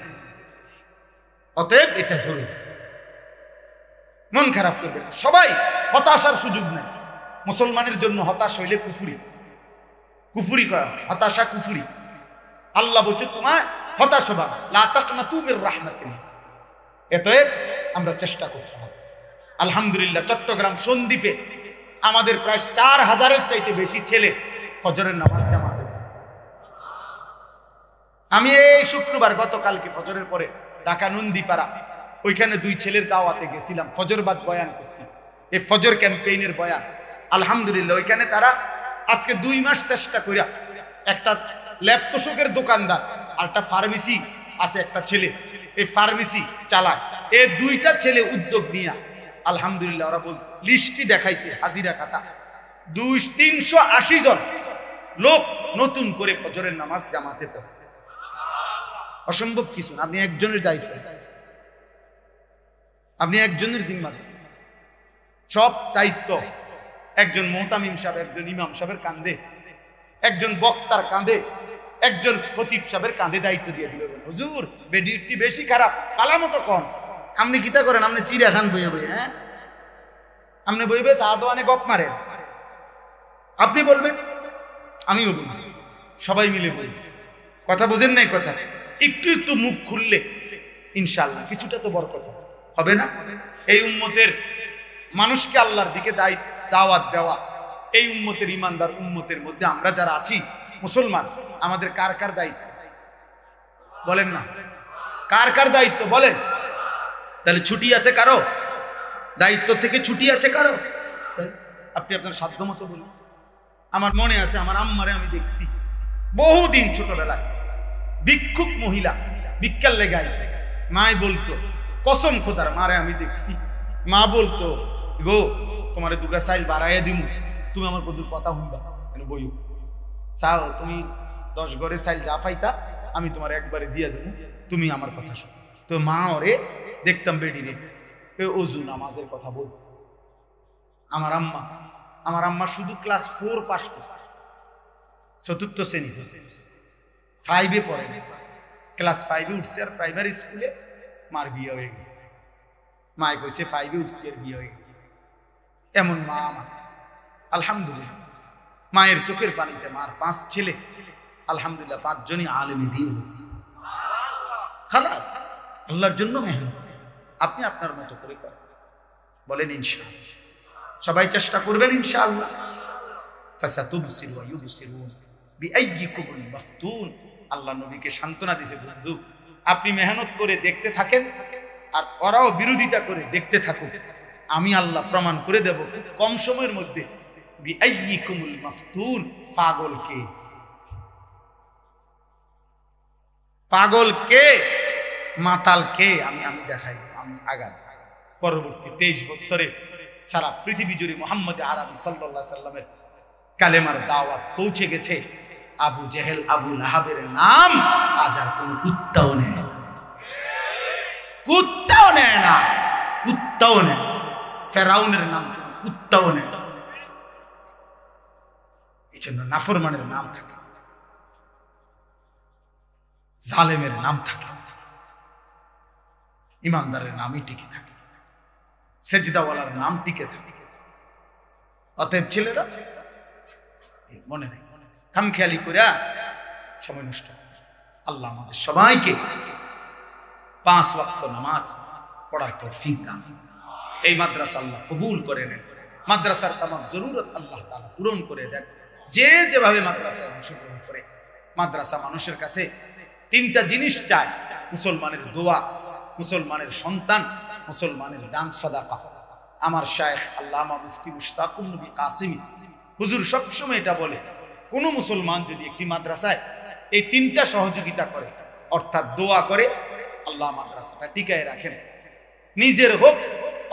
S1: অতএব এটা জরুরি, মন খারাপ করবে না, সবাই হতাশার সুযোগ নাই। মুসলমানের জন্য হতাশ হইলে কুফরি, কুফরি কয়, হতাশা কুফরি। আল্লাহ বলছে তোমার হতাশ হবা, লা তাকনাতু মির রাহমাতিল্লাহ। এতএব আমরা চেষ্টা করতে হবে। আলহামদুলিল্লাহ চট্টগ্রাম সন্দ্বীপে আমাদের প্রায় 4000-এর চাইতে বেশি ছেলে ফজরের নামাজ জামাতে। আমি এই শুক্রবার গতকালকে ফজরের পরে ঢাকা নন্দীপাড়া ওইখানে 2 ছেলের দাওয়াতে গেছিলাম, ফজরবাদ বয়ান করছি, এই ফজর ক্যাম্পেইনের বয়ান। আলহামদুলিল্লাহ ওইখানে তারা আজকে 2 মাস চেষ্টা করিয়া, একটা ল্যাপটপের দোকানদার আর একটা ফার্মেসি আছে একটা ছেলে, এই ফার্মেসি চালাক, এই 2টা ছেলে উদ্যোগ নিয়ে আলহামদুলিল্লাহ ওরা বলতে লিস্টটি দেখাইছে, হাজিরা খাতা 380 জন লোক নতুন করে ফজরের নামাজ জামাতে পড়ে। অসম্ভব কিছু না, আপনি একজনের দায়িত্ব, আপনি একজনের জিম্মাদার, সব দায়িত্ব একজন মুতামিম সাহেব, একজন ইমাম সাহেবের কাঁধে, একজন বক্তার কাঁধে, একজন খতিব সাহেবের কাঁধে দায়িত্ব দিয়ে দিল। হুজুর বেডিটি বেশি খারাপ, পালা মতো কম, আপনি কিতা করেন? আপনি চিড়া খান বইয়ে বইয়ে, হ্যাঁ আপনি বইবে চা দোয়ানে গপ মারেন, আপনি বলবেন আমিও বলবো, সবাই মিলে বলব। কথা বোঝেন নাই? কথা একটু একটু মুখ খুললে ইনশাআল্লাহ কিছুটা তো বরকত হবে না? এই উম্মতের মানুষকে আল্লাহর দিকে দাওয়াত দেওয়া, এই উম্মতের ইমানদার উম্মতের মধ্যে আমরা যারা আছি মুসলমান, আমাদের কার কার দায়িত্ব বলেন না? কার কার দায়িত্ব বলেন? তাহলে ছুটি আছে কারো? দায়িত্ব থেকে ছুটি আছে কারো? আপনি আপনার সাধ্য মতো বলুন। আমার মনে আছে, আমার আম্মারে আমি দেখছি বহুদিন ছোটবেলায়, ভিক্ষুক মহিলা, ভিক্ষার লেগাই, মাই বলতো, কসম খোদার মারে আমি দেখছি, মা বলতো গো তোমারে 2 গা চাইল বাড়াইয়া দিমু, তুমি আমার কত কথা হইবা বইও, চাও তুমি 10 ঘরে চাইল যা পাইতা আমি তোমার একবারে দিয়া দেবো, তুমি আমার কথা শোনো। তো মা ওরে দেখতাম বেডি রে অজু নামাজের কথা বলতো। আমার আম্মা শুধু ক্লাস 4 পাস করছে, 4র্থ শ্রেণী, 5-এ পড়ে, ক্লাস 5-এ উঠছে, আর প্রাইমারি স্কুলে মার বিয়ে হয়ে গেছে। মায় কইছে 5-এ উঠছে আর বিয়ে হয়ে গেছে। এমন মা আমার, আলহামদুলিল্লাহ মায়ের চোখের পানিতে মার 5 ছেলে, আলহামদুলিল্লাহ 5 জনই আলেমে দ্বীন হয়েছে। খালাস, আল্লাহর জন্য মেহনত, আপনি আপনার মতো করে করেন, বলেন ইনশাআল্লাহ। সবাই চেষ্টা করবেন ইনশাআল্লাহ। ফাসাতুবসিরু ওয়া ইউবসিরুন বিআইয়িকুমুল মাফতুন। আল্লাহ নবীকে সান্ত্বনা দিয়েছে, বন্ধু আপনি মেহনত করে দেখতে থাকেন, আর ওরাও বিরোধিতা করে দেখতে থাকুক, আমি আল্লাহ প্রমাণ করে দেব কম সময়ের মধ্যে বিআইয়িকুমুল মাফতুন। পাগল কে মাতাল কে আমি দেখাই, আমি আগাম। পরবর্তী 23 বছরে সারা পৃথিবী জুড়ে মুহাম্মদ আরবি সাল্লাল্লাহু আলাইহি সাল্লামের কালেমার দাওয়াত পৌঁছে গেছে। আবু জেহেল, আবু লাহাবের নাম আজ আর কোন কুত্তাও নেয় না, কুত্তাও নেয় না, কুত্তাও নেয়। ফেরাউনের নাম কুত্তাও নেয়, এই জন্য নাফরমানের নাম থাকে, জালেমের নাম থাকে, ইমানদারের নামই টিকে থাকে, সেজদাওয়ালার নাম টিকে থাকে। অতএব ছেলেরা মনে নেই, খামখেয়ালি করে সময় নষ্ট। আল্লাহ আমাদের সবাইকে 5 ওয়াক্ত নামাজ পড়ার তৌফিক দান। এই মাদ্রাসা আল্লাহ কবুল করে নেন, মাদ্রাসার তামাম জরুরত আল্লাহ তাআলা পূরণ করে দেন। যে যেভাবে মাদ্রাসায় অংশগ্রহণ করে, মাদ্রাসা মানুষের কাছে 3টা জিনিস চায়: মুসলমানের দোয়া, মুসলমানের সন্তান, মুসলমানের দান সাদাকা। আমার শায়েখ আল্লামা মুফতি মুশতাকুন নবী কাসিমি হুজুর সবসময় এটা বলে, কোন মুসলমান যদি একটি মাদ্রাসায় এই 3টা সহযোগিতা করে, অর্থাৎ দোয়া করে, আল্লাহ মাদ্রাসাটা টিকায় রাখেন। নিজের হোক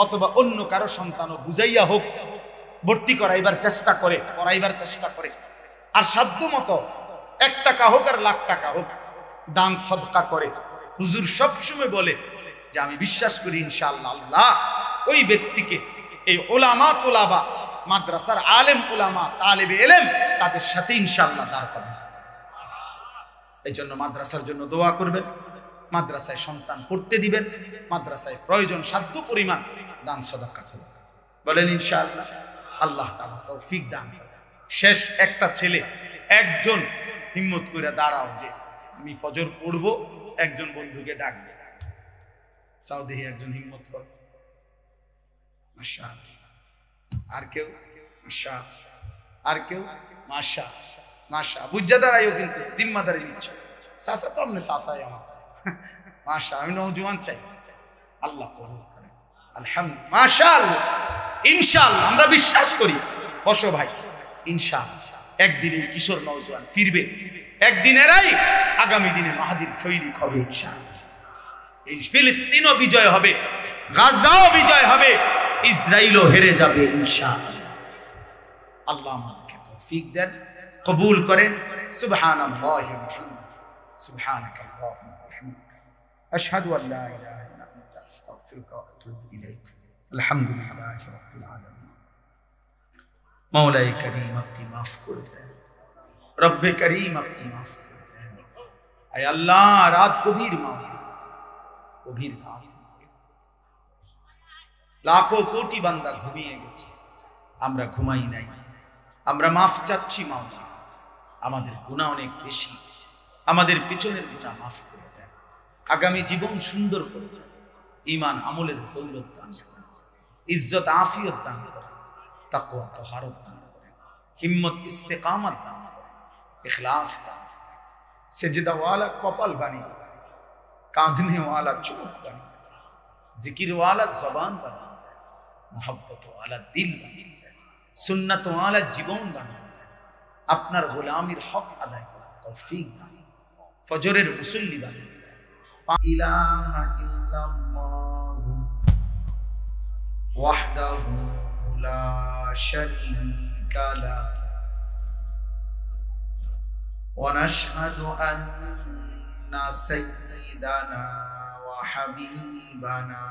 S1: অথবা অন্য কারো সন্তানও বুঝাইয়া হোক ভর্তি করাইবার চেষ্টা করে, পড়াইবার চেষ্টা করে, আর সাধ্য মতো 1 টাকা হোক আর লাখ টাকা হোক দান সদকা করে। হুজুর সবসময় বলে যে আমি বিশ্বাস করি ইনশাআল্লাহ আল্লাহ ওই ব্যক্তিকে এই উলামা তুলাবা, মাদ্রাসার আলেম উলামা তালেবে ইলম, তাদের সাথে ইনশাআল্লাহ দাঁড় করাবে। এই জন্য মাদ্রাসার জন্য দোয়া করবেন, মাদ্রাসায় সন্তান পড়তে দিবেন, মাদ্রাসায় প্রয়োজন সাধ্য পরিমাণ দান সাদাকা করবেন, বলেন ইনশাআল্লাহ। আল্লাহ তাআলা তৌফিক দান। শেষ একটা ছেলে, একজন হিম্মত করে দাঁড়াও যে আমি ফজর পড়বো, একজন বন্ধুকে ডাকবে, চাও দেখি একজন হিম্মত কর। মাশাআল্লাহ। আর কেউ? মাশাআল্লাহ। আর কেউ? মাশাআল্লাহ। বুঝা দাঁড়াইও, কিন্তু জিম্মাদারি নিচ্ছ। চাচা তো আপনি চাচাই আমার মাশা, আমি নওজোয়ান চাই, আল্লাহ কবুল করেন। আলহামদুলিল্লাহ, মাশাআল্লাহ, ইনশাআল্লাহ আমরা বিশ্বাস করি। বসো ভাই, ইনশাআল্লাহ একদিন এই কিশোর নওজোয়ান ফিরবে, একদিনেরাই আগামী দিনে মাহাদির সৈনিক হবে ইনশাআল্লাহ। এই ফিলিস্তিনও বিজয় হবে, গাজাও বিজয় হবে, ইসরায়েলও হেরে যাবে ইনশাআল্লাহ। আল্লাহ আমাদেরকে তৌফিক দেন, কবুল করেন। সুবহানাল্লাহি ওয়া বিহামদিহি, সুবহানাকাল্লাহুম্মা ওয়া বিহামদিকা, আশহাদু আল লা ইলাহা ইল্লা আনতা, আস্তাগফিরুকা ওয়া আতুবু ইলাইক। আলহামদুলিল্লাহি রাব্বিল আলামিন। মাওলাই করিম আপনি মাফ করে দেন, রব্বে করিম আপনি মাফ করে দেন। আয় আল্লাহ, রাত গভীর মাওলা, গভীর রাত, লাখো কোটি বান্দা ঘুমিয়ে গেছে, আমরা ঘুমাই নাই, আমরা মাফ চাচ্ছি মাওলা। আমাদের গুনাহ অনেক বেশি, আমাদের পিছনের গুনাহ মাফ করে দেন। আগামী জীবন সুন্দর করে দেন, ঈমান আমলের দৌলত দান করেন, ইজ্জত আফিয়ত দান করেন, তাকওয়া তাহারত দান করেন, হিম্মত ইস্তেকামত দান করেন, ইখলাস দান করেন, সেজদা ওয়ালা কপাল বানিয়ে দেন, কাঁদনে ওয়ালা চোখ বানিয়ে দেন, জিকির ওয়ালা জবান বানিয়ে দেন, মোহব্বত ওয়ালা দিল বানিয়ে দেন, সুন্নাত ওয়ালা জীবন বানিয়ে দেন, আপনার গোলামির হক আদায় করার তৌফিক দান, ফজরের মুসল্লি বানিয়ে দেন। লা ইলাহা ইল্লাল্লাহু ওয়াহদাহু লা শারীকা লাহু ওয়া নাশহাদু আন্না সাইয়্যিদানা ওয়া হাবিবানা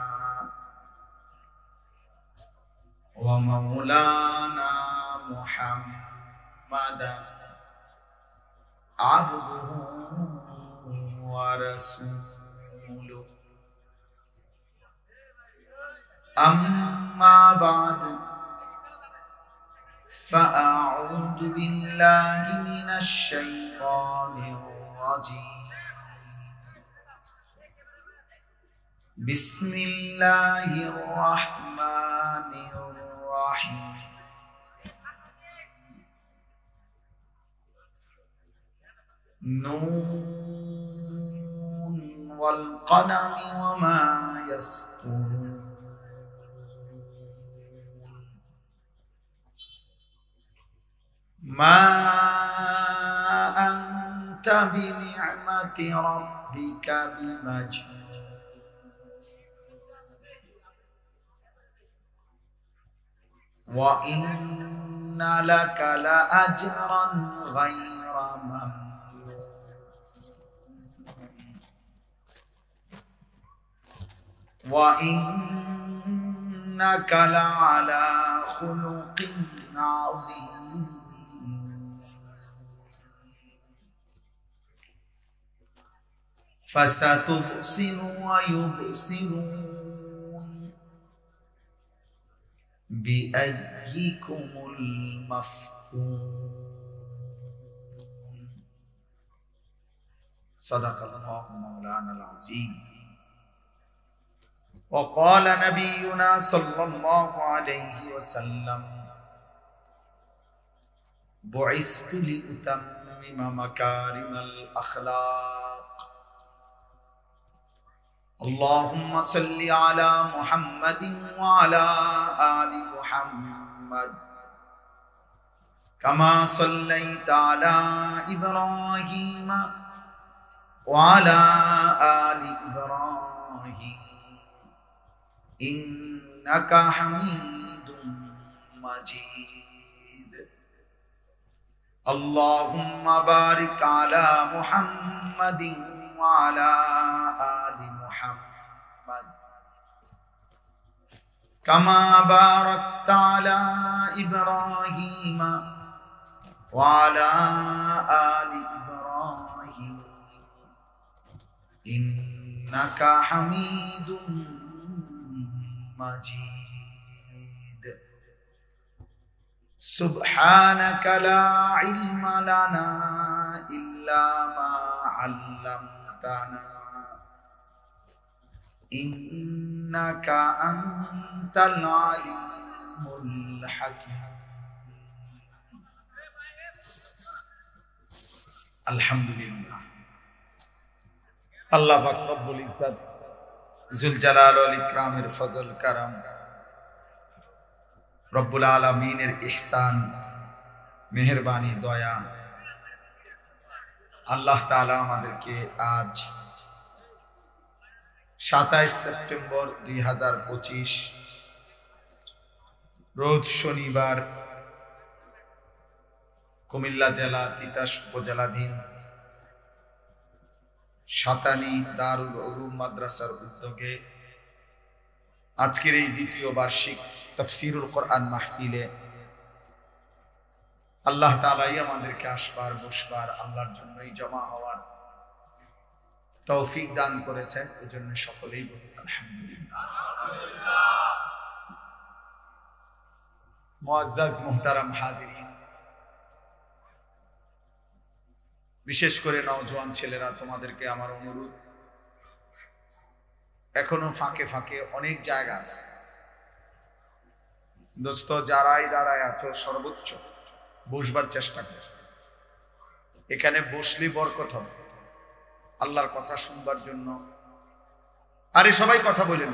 S1: ওয়া মাওলানা মুহাম্মাদান আবদুহু ওয়া রাসূলুহু। أما بعد فأعوذ بالله من الشيطان الرجيم. بسم الله الرحمن الرحيم. نون والقلم وما يسطرون. ما أنت بنعمة ربك بمجنون. وإن لك لأجرا غير ممنون. وإنك لعلى خلق عظيم. فستبصر ويبصرون بأيكم المفتون. صدق الله مولانا العظيم. وقال نبينا صلى الله عليه وسلم بعثت لأتمم مكارم الأخلاق. اللهم صل على محمد وعلى آل محمد كما صليت على إبراهيم وعلى آل إبراهيم إنك حميد مجيد. اللهم بارك على محمد وعلى آل محمد كما باركت على إبراهيم وعلى آل إبراهيم إنك حميد مجيد. سبحانك لا علم لنا إلا ما علمتنا إنك أنت العليم الحكيم. الحمد لله. আল্লাহ পাক রব্বুল ইজ্জত জুল জালাল ওয়াল ইকরামের ফজল কারাম, রব্বুল আলামিনের ইহসান, মেহেরবানি, দয়া, আল্লাহ তাআলা আমাদেরকে আজ 27 সেপ্টেম্বর 2025 রোজ শনিবার কুমিল্লা জেলা তিতাস উপজেলাধীন সাতানি দারুল উলুম মাদ্রাসার উদ্যোগে আজকের এই দ্বিতীয় বার্ষিক তাফসীরুল কোরআন মাহফিলে আল্লাহ তাআলাই আমাদেরকে আসবার বসবার আল্লাহর জন্যই জমা হওয়ার তৌফিক দান করেছেন। এজন্য সকলেই বলি আলহামদুলিল্লাহ। মুআজ্জাজ মুহতারাম হাজিরিন, বিশেষ করে নওজোয়ান ছেলেরা, তোমাদেরকে আমার অনুরোধ, এখনো ফাঁকে ফাঁকে অনেক জায়গা আছে দোস্ত, যারাই দাঁড়ায় আছো সর্বোচ্চ বসবার চেষ্টা করো। এখানে বসলে বরকত হবে আল্লাহর কথা শুনবার জন্য। আরে সবাই কথা বলেন,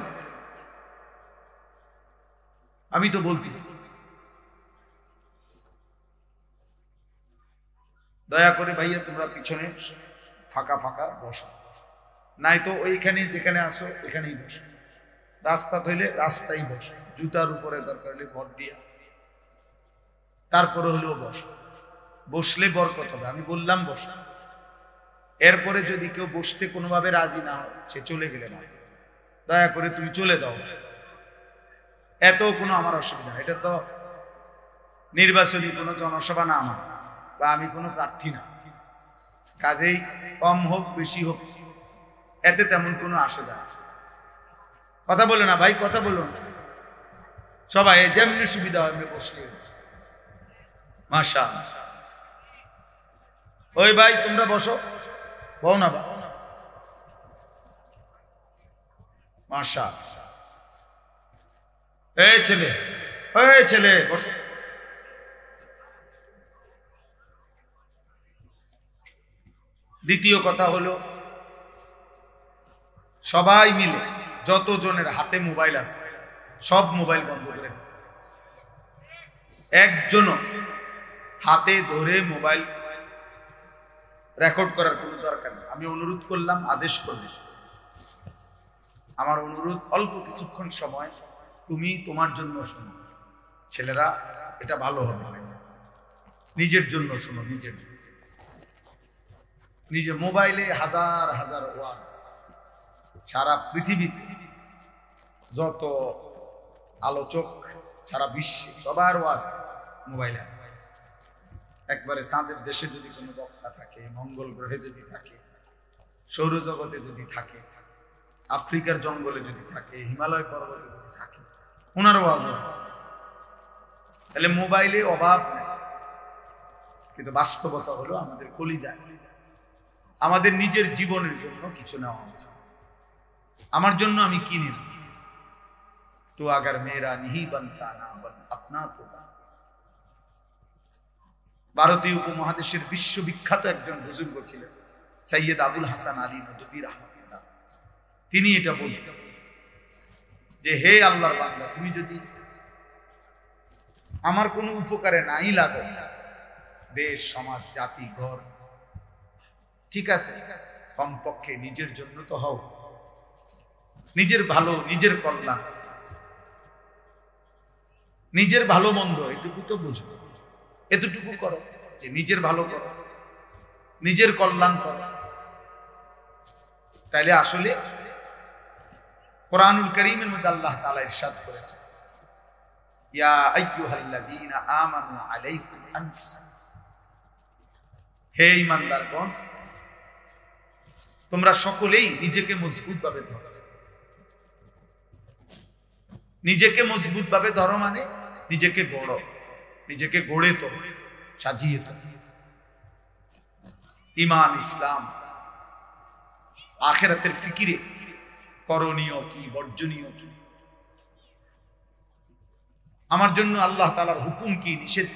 S1: আমি তো বলতেছি, দয়া করে ভাইয়া তোমরা পিছনে ফাঁকা ফাঁকা বসো, নাই তো ওইখানে যেখানে আসো এখানেই বসো, রাস্তা ধইলে রাস্তায় বসো, জুতার উপরে দরকার হলে ভর দিয়া তারপরে হলেও বসো, বসলে বরকত হবে। আমি বললাম বসো, এরপরে যদি কেউ বসতে কোনোভাবে রাজি না হয় সে চলে গেলে না, দয়া করে তুমি চলে যাও, এত কোনো আমার অসুবিধা। এটা তো নির্বাচনী কোনো জনসভা না আমার, বা আমি কোনো প্রার্থী না, কাজেই কম হোক বেশি হোক এতে তেমন কোনো আসে যায়। কথা বলে না ভাই, কথা বলুন সবাই, যেমনি সুবিধা হয় বসলে। মাশাআল্লাহ, ওই ভাই তোমরা বসো, বও না বা, মাশাআল্লাহ। এই ছেলে বসো। দ্বিতীয় কথা হলো, সবাই মিলে যত জনের হাতে মোবাইল আছে সব মোবাইল বন্ধ করে দিতে। একজন হাতে ধরে মোবাইল রেকর্ড করার কোনো দরকার নেই। আমি অনুরোধ করলাম, আদেশ করলাম, আমার অনুরোধ অল্প কিছুক্ষণ সময় তুমি তোমার জন্য শোনো। ছেলেরা এটা ভালো হবে, নিজের জন্য শোনো, নিজের জন্য। নিজে মোবাইলে হাজার হাজার ওয়াজ, সারা পৃথিবীতে যত আলোচক সারা বিশ্বে সবার ওয়াজ মোবাইলে। একবারে চাঁদের দেশে যদি কোনো বক্তা থাকে, মঙ্গল গ্রহে যদি থাকে, সৌরজগতে যদি থাকে, আফ্রিকার জঙ্গলে যদি থাকে, হিমালয় পর্বতে যদি থাকে, ওনার ওয়াজ আছে। তাহলে মোবাইলে অভাব নেই, কিন্তু বাস্তবতা হলো আমাদের কলিজায় আমাদের নিজের জীবনের জন্য কিছু নেওয়া উচিত। আমার জন্য আমি কি নিব? তো আগার মেয়েরা নিহি বানতা না বন আপনা তো। ভারতীয় উপমহাদেশের বিশ্ববিখ্যাত একজন বুজুর্গ ছিলেন সৈয়দ আবুল হাসান আলী নদভী রাহমাতুল্লাহ। তিনি এটা বলতেন যে, হে আল্লাহর বান্দা, তুমি যদি আমার কোনো উপকারে নাই লাগো, দেশ সমাজ জাতি ঘর ঠিক আছে, কমপক্ষে নিজের জন্য তো হও, নিজের ভালো, নিজের কল্যাণ, নিজের ভালো মন্দ এটুকু তো বুঝো, এতটুকু করো যে নিজের ভালো করো, নিজের কল্যাণ করো। তাইলে আসলে কোরআনুল কারীমের মধ্যে আল্লাহ তাআলা ইরশাদ করেছে, ইয়া আইয়ুহাল্লাযীনা আমানু আলাইকুম আনফুসাকুম, হে ঈমানদারগণ তোমরা সকলেই নিজেকে মজবুত ভাবে ধরো। নিজেকে মজবুত ভাবে ধরো মানে নিজেকে গড়ো, নিজেকে গড়ে তো সাজিয়ে তো। ঈমান, ইসলাম, আখিরাতের ফিকিরে করণীয় কি, বর্জনীয় কি, আমার জন্য আল্লাহ তাআলার হুকুম কি, নিষেধ,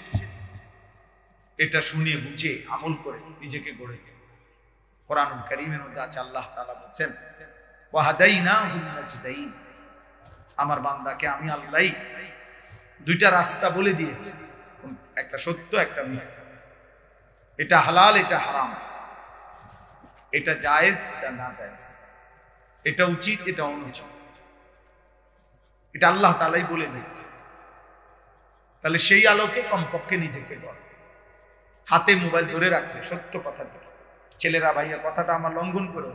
S1: এটা শুনে বুঝে আমল করে নিজেকে গড়ে। কোরআনুল কারীমের মধ্যে আছে, আল্লাহ তাআলা বলেন ওয়াহাদাইনাহুন নাজদাইন, আমার বান্দাকে আমি আল্লাহ দুইটা রাস্তা বলে দিয়েছি, একটা সত্য একটা মিথ্যা, এটা হালাল এটা হারাম, এটা জায়েজ এটা না জায়েজ, এটা উচিত এটা অনুচিত, এটা আল্লাহ তাআলাই বলে দিয়েছে। তাহলে সেই আলোকে কমপক্ষে নিজেকে গড়, হাতে মোবাইল ধরে রাখবে, সত্য কথা বলে। ছেলেরা ভাইয়া কথাটা আমার লঙ্ঘন করো,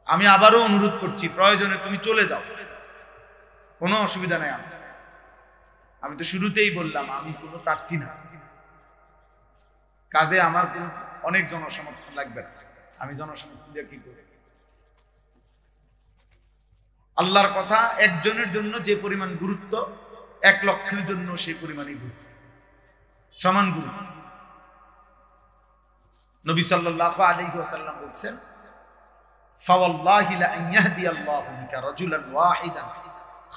S1: আমি আবারও অনুরোধ করছি, প্রয়োজনে তুমি চলে যাও, কোনো অসুবিধা নেই। আমি তো শুরুতেই বললাম আমি কোনো প্রার্থী না, কাজে আমার কোন অনেক জনসমর্থন লাগবে না, আমি জনসমর্থন দিয়ে কি করি? আল্লাহর কথা একজনের জন্য যে পরিমাণ গুরুত্ব, 1 লক্ষের জন্য সেই পরিমাণই গুরুত্ব, সমান গুরুত্ব। নবী সাল্লাল্লাহু আলাইহি ওয়াসাল্লাম বলেছেন ফাওয়াল্লাহি লা আন ইয়াহদিয়াল্লাহু বিকা রাজুলান ওয়াহিদান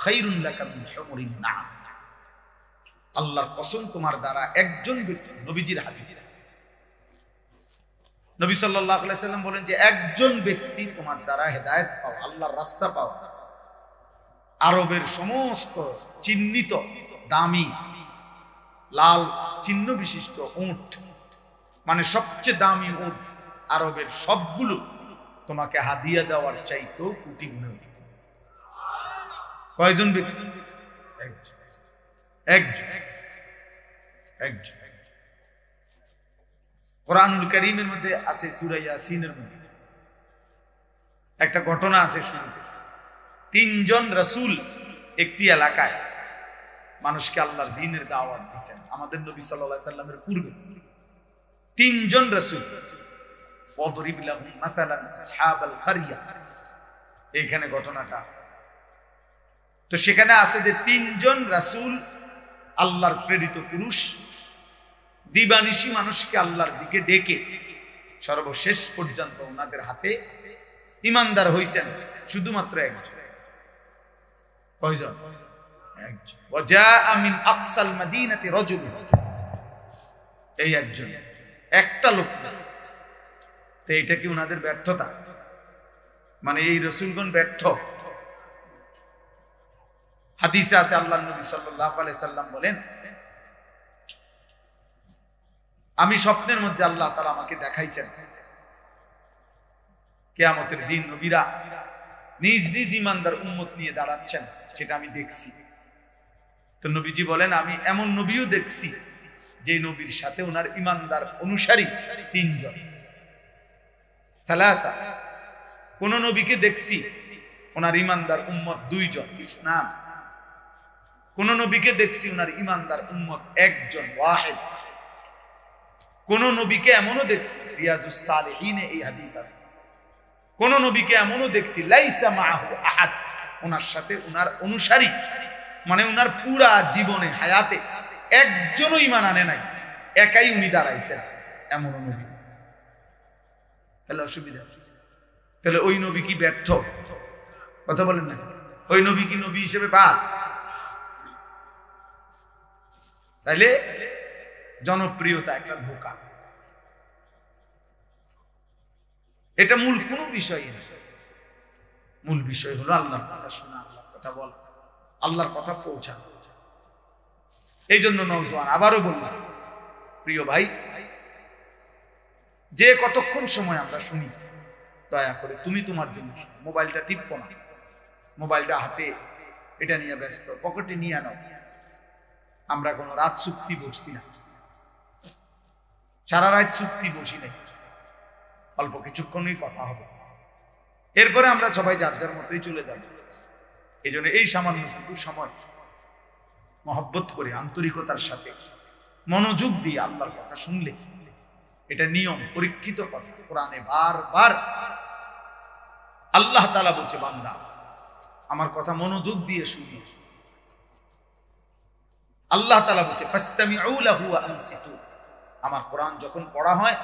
S1: খায়রুন লাকা মিন হুমুরিন না'ম, আল্লাহর কসম তোমার দ্বারা একজন ব্যক্তি, নবীজির হাদিস, নবী সাল্লাল্লাহু আলাইহি ওয়াসাল্লাম বলেন যে একজন ব্যক্তি তোমার দ্বারা হেদায়েত পাও, আল্লাহর রাস্তা পাও, আরবের সমস্ত চিহ্নিত দামি লাল চিহ্ন বিশিষ্ট উট, মানে সবচেয়ে দামি উট আরবের সবগুলো তোমাকে হাদিয়া দেওয়ার চাইতেও কোটি গুণে উত্তম। কয়জন ব্যক্তি? একজন। কোরআনুল কারীমের মধ্যে আছে সূরা ইয়াসিনের মধ্যে একটা ঘটনা আছে, শুনতে 3 জন রাসূল একটি এলাকায় মানুষকে আল্লাহর দ্বীনের দাওয়াত দিয়েছেন। আমাদের নবী সাল্লাল্লাহু আলাইহি সাল্লামের পূর্বে 3 জন রাসূল, ওয়াদরিব লাহুম মাসালান আসহাবাল কারিয়া, এখানে ঘটনাটা আছে। তো সেখানে আছে যে 3 জন রাসূল আল্লাহর প্রেরিত পুরুষ, দিবানিশি মানুষকে আল্লাহর দিকে ডেকে সর্বশেষ পর্যন্ত ওনাদের হাতে ঈমানদার হইছেন শুধুমাত্র একজন। কয়জন? একজন। ওয়াজাআ মিন আকসাল মাদিনাতি রাজুল, এই একজন, একটা লোক। তো এটা কি ওনাদের ব্যর্থতা? মানে এই রাসূলগণ ব্যর্থ? হাদিসে আছে আল্লাহর নবী সাল্লাল্লাহু আলাইহি সাল্লাম বলেন, আমি স্বপ্নের মধ্যে আল্লাহ তাআলা আমাকে দেখাইছেন কিয়ামতের দিন নবীরা নিজ নিজ ঈমানদার উম্মত নিয়ে দাঁড়াচ্ছেন, সেটা আমি দেখছি। তো নবীজি বলেন আমি এমন নবীও দেখছি যে নবীর সাথে ওনার ঈমানদার অনুসারী 3 জন, সালাতা। কোন নবীকে দেখছি ওনার ঈমানদার উম্মত 2 জন, ইসলাম। কোন নবীকে দেখছি ওনার ঈমানদার উম্মত 1 জন, ওয়াহিদ। কোন নবীকে এমনও দেখছি, রিয়াজুস সালিহিনে এই হাদিস আছে, কোন নবীকে এমনও দেখছি লাইসা মাআহু আহাদ, ওনার সাথে ওনার অনুসারী, মানে ওনার পুরা জীবনে হায়াতে একজনও ঈমান আনে নাই, একাই উনি দাঁড়াইছেন, এমন নবী। তাহলে অসুবিধা? তাহলে ওই নবী কি ব্যর্থ? কথা বলেন না, ওই নবী কি নবী হিসেবে বাদ? তাইলে জনপ্রিয়তা একটা ধোঁকা, এটা মূল কোনো বিষয় না। মূল বিষয় হলো আল্লাহর কথা শোনা, আল্লাহর কথা বলা, আল্লাহর কথা পৌঁছানো। এই জন্য নওজোয়ান, আবারও বললাম প্রিয় ভাই, যে কতক্ষণ সময় আমরা শুনি, দয়া করে তুমি তোমার জন্য মোবাইলটা টিপো না, মোবাইলটা হাতে এটা নিয়ে ব্যস্ত, পকেটে নিয়ে নাও। আমরা কোনো রাত চুক্তি বসছি না, সারা রাত চুক্তি বসি নাই, অল্প কিছুক্ষণই কথা হবে, এরপরে আমরা সবাই যার যার মতোই চলে যাব। এই জন্য এই সামান্য সময় মহব্বত করে আন্তরিকতার সাথে মনোযোগ দিয়ে আল্লাহর কথা শুনলে, এটা নিয়ম পরীক্ষিত কথা। কোরআনে বারবার আল্লাহ তাআলা বলছে, বান্দা আমার কথা মনোযোগ দিয়ে শুনি। আল্লাহ তাআলা বলছে ফাসতামিউ লাহু ওয়া আনসিতু, আমার কোরআন যখন পড়া হয়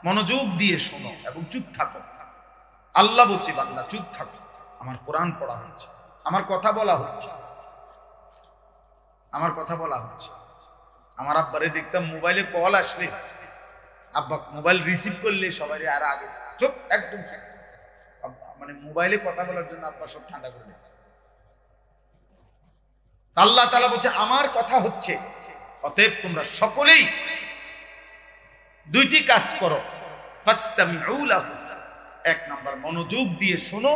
S1: মনোযোগ দিয়ে শোনো এবং চুপ থাকো। আল্লাহ বলছে বান্দা চুপ থাকো, আমার কোরআন পড়া হচ্ছে, আমার কথা বলা হচ্ছে, আমার কথা বলা হচ্ছে। আমার আব্বারে দেখতাম মোবাইলে কল আসলে আব্বা মোবাইল রিসিভ করলে সবাই আর আগে চুপ একদম, মানে মোবাইলে কথা বলার জন্য আব্বা সব ঠান্ডা করে দেয়। আল্লাহ তাআলা বলছে আমার কথা হচ্ছে, অতএব তোমরা সকলেই দুইটি কাজ করো, ফাসতামিউ লাহু, এক নাম্বার মনোযোগ দিয়ে শোনো,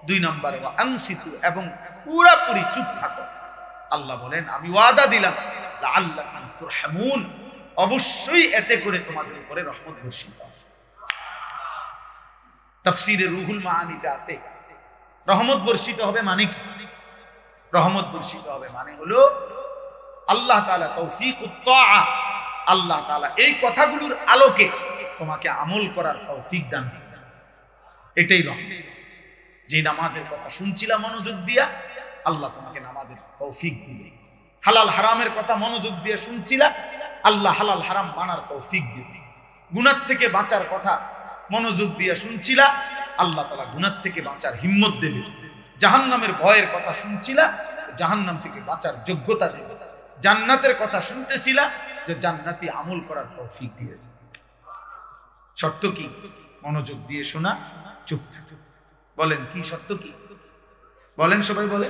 S1: দুই নাম্বার ওয়া আনসিতু, এবং পুরোপুরি চুপ থাকো। আল্লাহ বলেন আমি ওয়াদা দিলাম লাআল্লাকুম তুরহামুন, অবশ্যই এতে করে তোমাদের উপরে রহমত বর্ষিত হবে। তাফসীরে রুহুল মাআনিতে আছে রহমত বর্ষিত হবে মানে কি? রহমত বর্ষিত হবে মানে হলো আল্লাহ তাআলা তৌফিকুত তাআ, আল্লাহ তাআলা এই কথাগুলোর আলোকে তোমাকে আমল করার তৌফিক দান করবেন। এটাই রহমত। যে নামাজের কথা শুনছিলা মনোযোগ দিয়া, আল্লাহ তোমাকে নামাজের তৌফিক দিবে। হালাল হারামের কথা মনোযোগ দিয়ে শুনছিলা, আল্লাহ হালাল হারাম মানার তৌফিক দিবে। গুনাহ থেকে বাঁচার কথা মনোযোগ দিয়ে শুনছিলা, আল্লাহ তাআলা গুনাহ থেকে বাঁচার হিম্মত দেবে। জাহান্নামের ভয়ের কথা শুনছিলা, জাহান্নাম থেকে বাঁচার যোগ্যতা দেবে। জান্নাতের কথা শুনতেছিলা, যে জান্নাতি আমল করার তৌফিক দিয়ে দেবে। শর্ত কি? মনোযোগ দিয়ে শোনা, চুপ থাকা। বলেন কি শর্ত কি? বলেন সবাই বলে।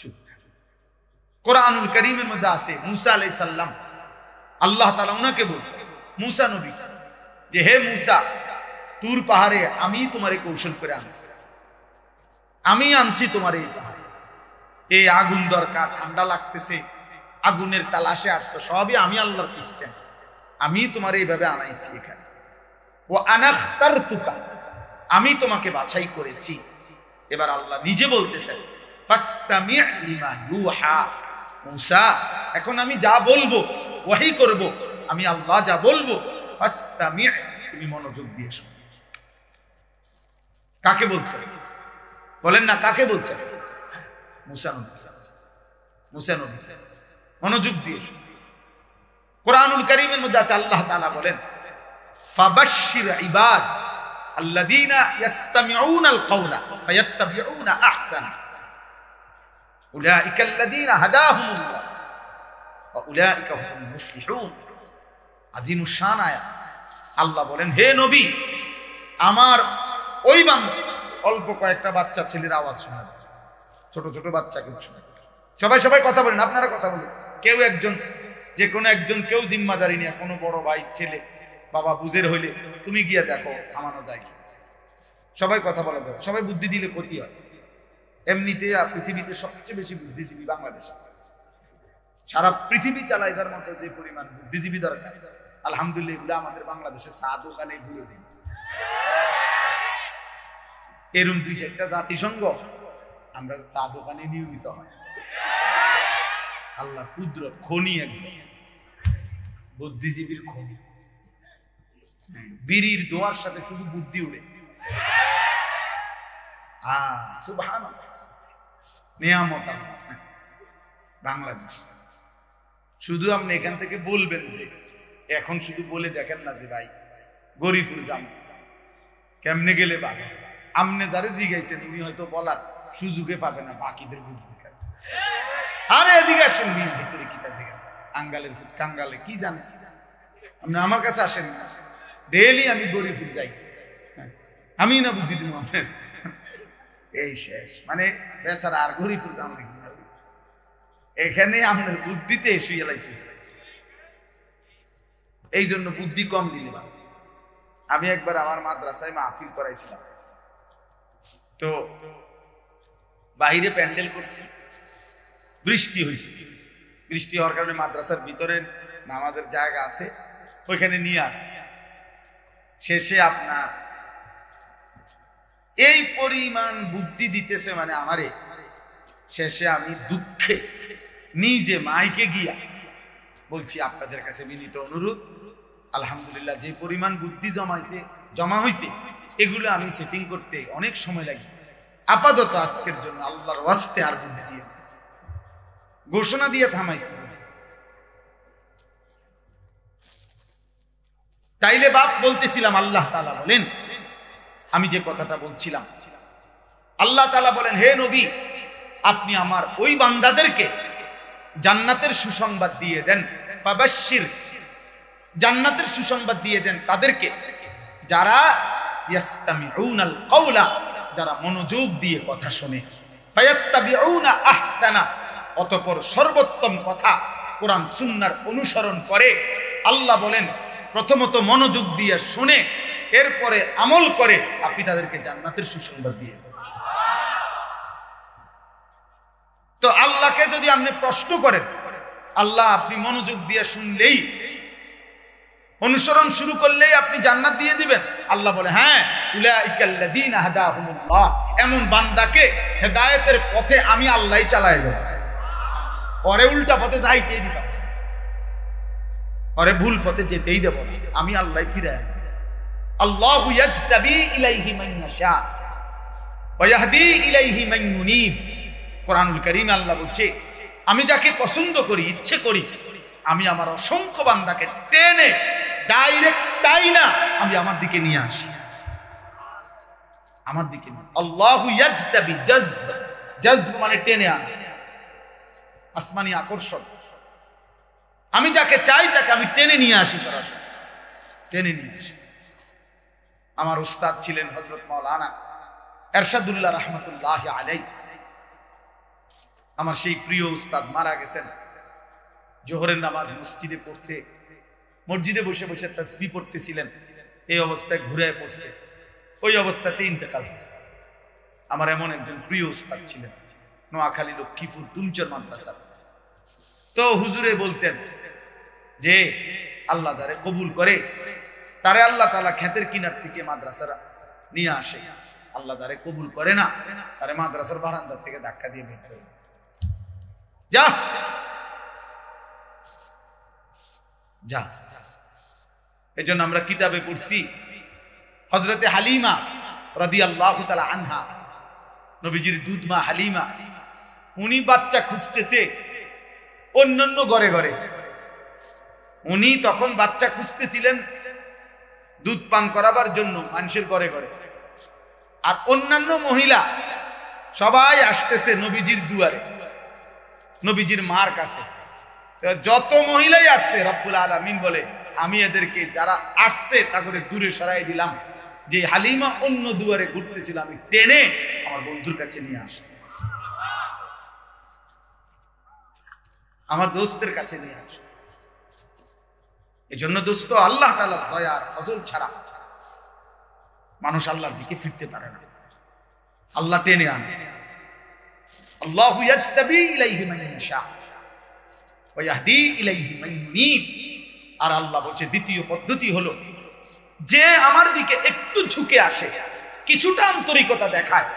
S1: চুপ থাকা। কোরআনুল কারীমের মধ্যে আছে মুসা আলাইহিস সালাম, আল্লাহ তাআলা ওনাকে বলছে, মুসা নবী, যে হে মুসা, তুর পাহাড়ে আমি তোমারে কৌশল করে আনছি, আমি আনছি তোমার এই পাহাড়ে। এই আগুন দরকার, ঠান্ডা লাগতেছে, আগুনের তালাশে আসছো, সবই আমি আল্লাহর সিস্টেম, আমি তোমার এইভাবে আনাইছি এখানে। ও আনাখতারতুকা, আমি তোমাকে বাছাই করেছি। এবার আল্লাহ নিজে বলতেছেন ফাসতামি' লিমা ইউহা, মুসা এখন আমি যা বলবো, ওয়াহি করব, আমি আল্লাহ যা বলবো, ফাসতামি', তুমি মনোযোগ দিয়ে শোনো। কাকে বলছে? বলেন না কাকে বলছে? মুসা নবী। মুসা নবী মনোযোগ দিয়ে শোনো। কোরআনুল কারীমের মধ্যে আছে আল্লাহ তাআলা বলেন ফাবাশশির ইবাদ আল্লাযীনা ইসতামিউনাল কাওলা ফায়াত্তাবিউনা আহসানা উলাইকা আল্লাযীনা হাদাহুমুল্লাহ ওয়া উলাইকা হুমুল মুফলিহুন। আজিমুশ শান আয়াত। আল্লাহ বলেন হে নবী, আমার ওই বান্দা, অল্প কয়েকটা বাচ্চা ছেলের আওয়াজ শোনা যায়, ছোট ছোট বাচ্চাকে শোনা যায়। সবাই সবাই কথা বলেন, আপনারা কথা বলেন। কেউ একজন, যে কোনো একজন, কেউ জিম্মাদারি নিয়ে, কোনো বড় ভাই ছেলে বাবা বুঝের হইলে তুমি গিয়ে দেখো থামানো যায়। সবাই কথা বলা যাবে, সবাই বুদ্ধি দিলে ক্ষতি হয়। এমনিতে পৃথিবীতে সবচেয়ে বেশি বুদ্ধিজীবী বাংলাদেশে। সারা পৃথিবী চালাইবার মতো যে পরিমাণ বুদ্ধিজীবী দরকার, আলহামদুলিল্লাহ এগুলো আমাদের বাংলাদেশে সাধু কালে ঘুরে দিন। এরকম দুই একটা জাতিসংঘ আমরা চা দোকানে নিয়মিত হয়। আল্লাহ কুদরত, খনি, একদম বুদ্ধিজীবীর খনি। বীরির দোয়ার সাথে শুধু বুদ্ধি উড়ে। সুবহানাল্লাহ, নিয়ামত বাংলাদেশ। শুধু আপনি এখান থেকে বলবেন যে, এখন শুধু বলে দেখেন না যে ভাই গরিপুর যান, কেমনে গেলে বাঘে, আমনে যারে জিগাইছেন উনি হয়তো বলার সুযোগে পাবে না বাকিদের বুদ্ধি। আরে এদিকে আসেন, মিল ভিতরে কিতা জিগা, আঙ্গালের ফুট কাঙ্গালে কি জানে। আপনি আমার কাছে আসেন না, ডেইলি আমি গরিপুর যাই, আমি না বুদ্ধি দিব আপনার। এই শেষ, মানে বেচারা আর গরিপুর যান না, এখানে আপনার বুদ্ধিতে শুয়ে লাগছে। এই জন্য বুদ্ধি কম দিলে। আমি একবার আমার মাদ্রাসায় মাহফিল করাইছিলাম, তো বাইরে প্যান্ডেল করছি, বৃষ্টি হয়েছে। বৃষ্টি হওয়ার কারণে মাদ্রাসার ভিতরে নামাজের জায়গা আছে, ওইখানে নিয়ে আসছি। শেষে আপনার এই পরিমাণ বুদ্ধি দিতেছে, মানে আমারে, শেষে আমি দুঃখে নিজে মাইকে গিয়া বলছি আপনাদের কাছে বিনীত অনুরোধ, আলহামদুলিল্লাহ যে পরিমাণ বুদ্ধি জমা হয়েছে, এগুলো আমি সেটিং করতে অনেক সময় লাগে। আপাতত আজকের জন্য আল্লাহর ওয়াস্তে আর বুদ্ধি দিয়ে ঘোষণা দিয়ে থামাইছি। তাইলে বাপ বলতেছিলাম, আল্লাহ তাআলা বলেন, আমি যে কথাটা বলছিলাম, আল্লাহ তাআলা বলেন হে নবী, আপনি আমার ওই বান্দাদেরকে জান্নাতের সুসংবাদ দিয়ে দেন। ফাবাশশির, জান্নাতের সুসংবাদ দিয়ে দেন তাদেরকে যারা ইয়াস্তামিউনাল কাওলা, যারা মনোযোগ দিয়ে কথা শোনে, ফায়াত্তাবিউনা আহসানা, অতঃপর সর্বোত্তম কথা কোরআন সুন্নাহর অনুসরণ করে। আল্লাহ বলেন প্রথমত মনোযোগ দিয়ে শুনে এরপরে আমল করে আপনি তাদেরকে জান্নাতের সুসংবাদ দিয়ে দেন। তো আল্লাহকে যদি আপনি প্রশ্ন করেন, আল্লাহ আপনি মনোযোগ দিয়ে শুনলেই, অনুসরণ শুরু করলেই আপনি জান্নাত দিয়ে দিবেন? আল্লাহ বলে হ্যাঁ, উলাইকাল্লাযীনা হাদাহুমুল্লাহ, এমন বান্দাকে হেদায়েতের পথে আমি আল্লাহই চালায় দেব, পরে উল্টা পথে যাইতেই দিব, পরে ভুল পথে যেতেই দেব, আমি আল্লাহ ফিরায়। আল্লাহু ইয়াজতাবি ইলাইহি মান ইয়াশা ওয়া ইয়াহদি ইলাইহি মান ইউনিব। কোরআনুল কারীমে আল্লাহ বলছে আমি যাকে পছন্দ করি, ইচ্ছে করি, আমি আমার অসংখ্য বান্দাকে টেনে ডাইরেক্ট টাইনা আমি আমার দিকে নিয়ে আসি, আমার দিকে। আল্লাহু ইয়াজতাবি, জাযব, জাযব মানে টেনে আনা, আসমানি আকর্ষণ। আমি যাকে চাই তাকে আমি টেনে নিয়ে আসি, সরাসরি টেনে নিয়ে আসি। আমার উস্তাদ ছিলেন হযরত মাওলানা এরশাদুল্লাহ রাহমাতুল্লাহি আলাইহি। আমার সেই প্রিয় উস্তাদ মারা গেছেন। জোহরের নামাজ মসজিদে পড়ছে, মসজিদে বসে বসে তাসবিহ পড়তেছিলেন, এই অবস্থায় ঘুরে পড়ছে, ওই অবস্থাতে ইন্তেকাল হয়েছে। আমার এমন একজন প্রিয় উস্তাদ ছিলেন, নোয়াখালী লক্ষ্মীপুর তুমচর মাদ্রাসা। তো হুজুরে বলতেন যে আল্লাহ যারে কবুল করে তারে আল্লাহ তাআলা ক্ষেতের কিনার থেকে মাদ্রাসার নিয়ে আসে, আল্লাহ যারে কবুল করে না তারে মাদ্রাসার বারান্দার থেকে ধাক্কা দিয়ে বের করে যা যা। এজন্য আমরা কিতাবে পড়ছি হযরতে হালিমা রাদিয়াল্লাহু তাআলা আনহা, নবীজির দুধ মা হালিমা, উনি বাচ্চা খুঁজতেছে অন্যান্য ঘরে ঘরে। উনি তখন বাচ্চা খুঁজতেছিলেন দুধ পান করাবার জন্য মানুষের ঘরে ঘরে, আর অন্যান্য মহিলা সবাই আসতেছে নবীজির দুয়ারে, নবীজির মার কাছে। যত মহিলাই আসছে রব্বুল আলামিন বলে আমি এদেরকে যারা আসছে তা করে দূরে সরাই দিলাম, যে হালিমা অন্য দুয়ারে ঘুরতেছিল আমি টেনে আমার বন্ধুর কাছে নিয়ে আসি, আমার দোস্তের কাছে নিয়ে আসি। এজন্য দোস্ত, আল্লাহ তাআলার দয়ার ফজল ছাড়া মানুষ আল্লাহর দিকে ফিরতে পারে না। আল্লাহ টেনে আনে। আল্লাহু ইয়াজতাবি ইলাইহি মান ইয়াশা ওয়া ইয়াহদি ইলাইহি মান ইউনিব। আর আল্লাহ বলছে দ্বিতীয় পদ্ধতি হলো যে আমার দিকে একটু ঝুঁকে আসে, কিছুটা আন্তরিকতা দেখায়,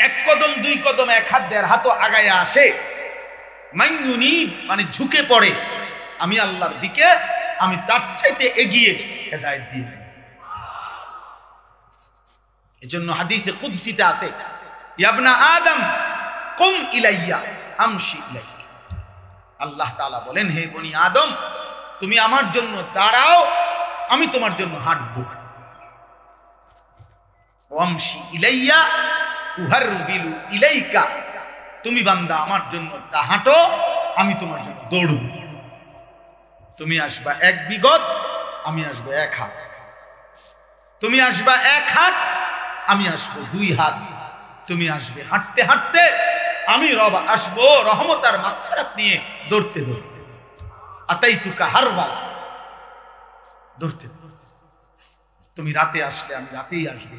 S1: এক কদম দুই কদম এক হাত দেড় হাতও আগায় আসে, মান ইউনিব মানে ঝুঁকে পড়ে আমি আল্লাহর দিকে, আমি তার চাইতে এগিয়ে হেদায়েত দিয়ে দিই। এজন্য হাদিসে কুদসিতে আছে ইয়া ইবনা আদম কুম ইলাইয়া আমশি ইলাইক। আল্লাহ তাআলা বলেন হে বনি আদম তুমি আমার জন্য দাঁড়াও, আমি তোমার জন্য হাঁটবো। ওয়ামশি ইলাইয়া উহারবিলু ইলাইকা, তুমি বান্দা আমার জন্য হাঁটো, আমি তোমার জন্য দৌড়ব। তুমি আসবা এক বিগত, আমি আসবো এক হাত, তুমি আসবা এক হাত, আমি আসবো দুই হাত, তুমি আসবে হাঁটতে হাঁটতে, আমি রব আসবো রহমত আর মাগফিরাত নিয়ে দৌড়তে দৌড়তে। আতাইতুকা হারওয়ালা, দৌড়তে দৌড়তে। তুমি রাতে আসলে আমি রাতেই আসবো,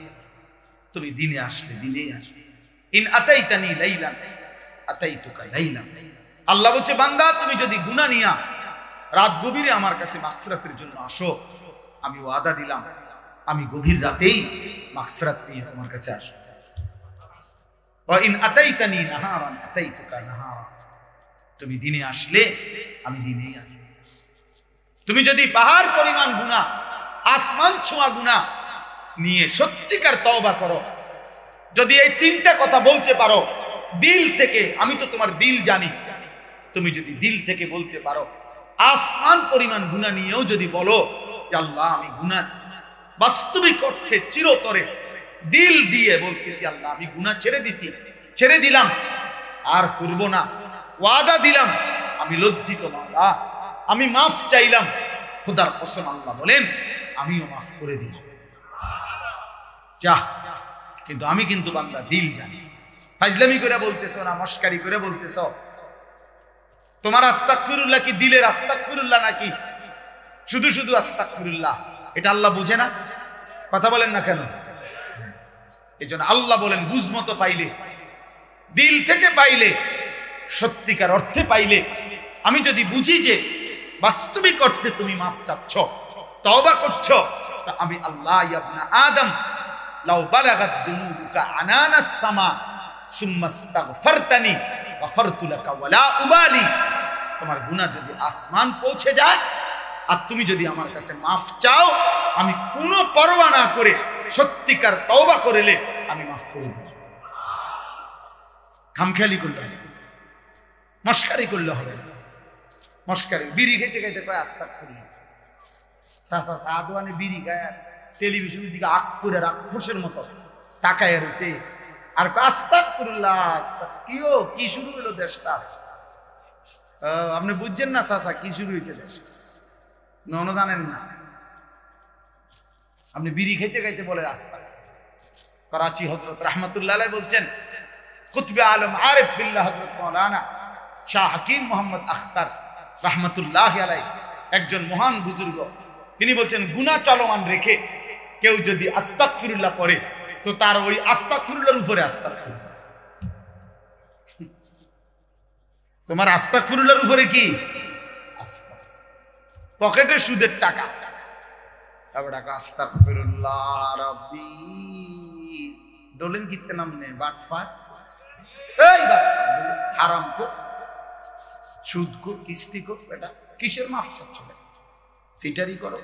S1: তুমি দিনে আসলে দিনেই আসবে। ইন আতাইতানি লাইলান আতাইতুকা লাইলান। আল্লাহ বলছে বান্দা তুমি যদি গুনাহ নিয়া রাত গভীরে আমার কাছে মাগফিরাতের জন্য আসো, আমি ওয়াদা দিলাম আমি গভীর রাতেই মাগফিরাত নিয়ে তোমার কাছে আসবো। ওয়া ইন আতাইতানি নাহারান আতাইতুকা নাহারা, তুমি দিনে আসলে আমি দিনেই আসবো। তুমি যদি পাহাড় পরিমাণ গুনাহ, আসমান ছোঁয়া গুনাহ নিয়ে সত্যিকার তওবা করো, যদি এই তিনটা কথা বলতে পারো দিল থেকে, আমি তো তোমার দিল জানি, তুমি যদি দিল থেকে বলতে পারো, আসমান পরিমাণ গুনাহ নিয়েও যদি বলো যে আল্লাহ আমি গুনাহ বাস্তবিক অর্থে চিরতরে দিল দিয়ে বলতেছি আল্লাহ আমি গুনাহ ছেড়ে দিছি, ছেড়ে দিলাম, আর করব না, ওয়াদা দিলাম, আমি লজ্জিত মাওলা, আমি মাফ চাইলাম, খোদার কসম আল্লাহ বলেন আমিও মাফ করে দিলাম। যা, কিন্তু আমি কিন্তু বান্দা দিল জানি। ফাজলামি করে বলতেছো না মস্কারি করে বলতেছো? তোমার আস্তাগফিরুল্লাহ কি দিলের আস্তাগফিরুল্লাহ নাকি শুধু শুধু আস্তাগফিরুল্লাহ? এটা আল্লাহ বুঝে না? কথা বলেন না কেন? এই জন্য আল্লাহ বলেন বুঝমতো পাইলে, দিল থেকে পাইলে, সত্যিকার অর্থে পাইলে, আমি যদি বুঝি যে বাস্তবিক অর্থে তুমি মাফ চাচ্ছ, তওবা করছো, তা আমি আল্লাহ ইবনা আদম লাউ বালাগাত যুনুবুকা আনানাস সামা সুম্মা ইস্তাগফারতানি গফারতু লাকা ওয়ালা উবালি। তোমার গুনাহ যদি আসমান পৌঁছে যায় আর তুমি যদি আমার কাছে মাফ চাও, আমি কোনো পরোয়া না করে সত্যিকার তওবা করলে আমি মাফ করে দেব। খামখেয়ালি করলে হবে, মস্কারি করলে হবে। মস্কারি বিড়ি খাইতে খাইতে কয় আস্তাগফিরুল্লাহ। চাচা সাদওয়ানে বিড়ি খায় টেলিভিশনের দিকে আগ করে রাক্ষসের মতো তাকায় রয়েছে আর আস্তাগফিরুল্লাহ। কি শুরু হলো দেশটা? আপনি বুঝছেন না চাচা কি শুরু হয়েছে দেশ? নন জানেন না? আপনি বিড়ি খাইতে খাইতে বলে রাস্তা। করাচি হযরত রাহমাতুল্লাহ আলাইহি বলছেন, কুতবে আলম আরিফ বিল্লাহ হযরত মাওলানা শাহ হাকিম মোহাম্মদ আখতার রাহমাতুল্লাহ আলাইহি একজন মহান বুজুর্গ, তিনি বলছেন গুনাহ চলমান রেখে কেউ যদি আস্তাগফিরুল্লাহ পড়ে তো তার ওই আস্তাগফিরুল্লাহর উপরে আস্তাগফিরুল্লাহ। তোমার আস্তাগফিরুল্লাহর উপরে কি? পকেটে সুদের টাকা, তারপর টাকা আস্তাগফিরুল্লাহ রাব্বি ডলেন কিতে নামনে বাটফাট, এই হারাম কর, সুদ কর, কিস্তি কর, বেটা কিসের মাফ চাচ্ছ? সিটারি করো,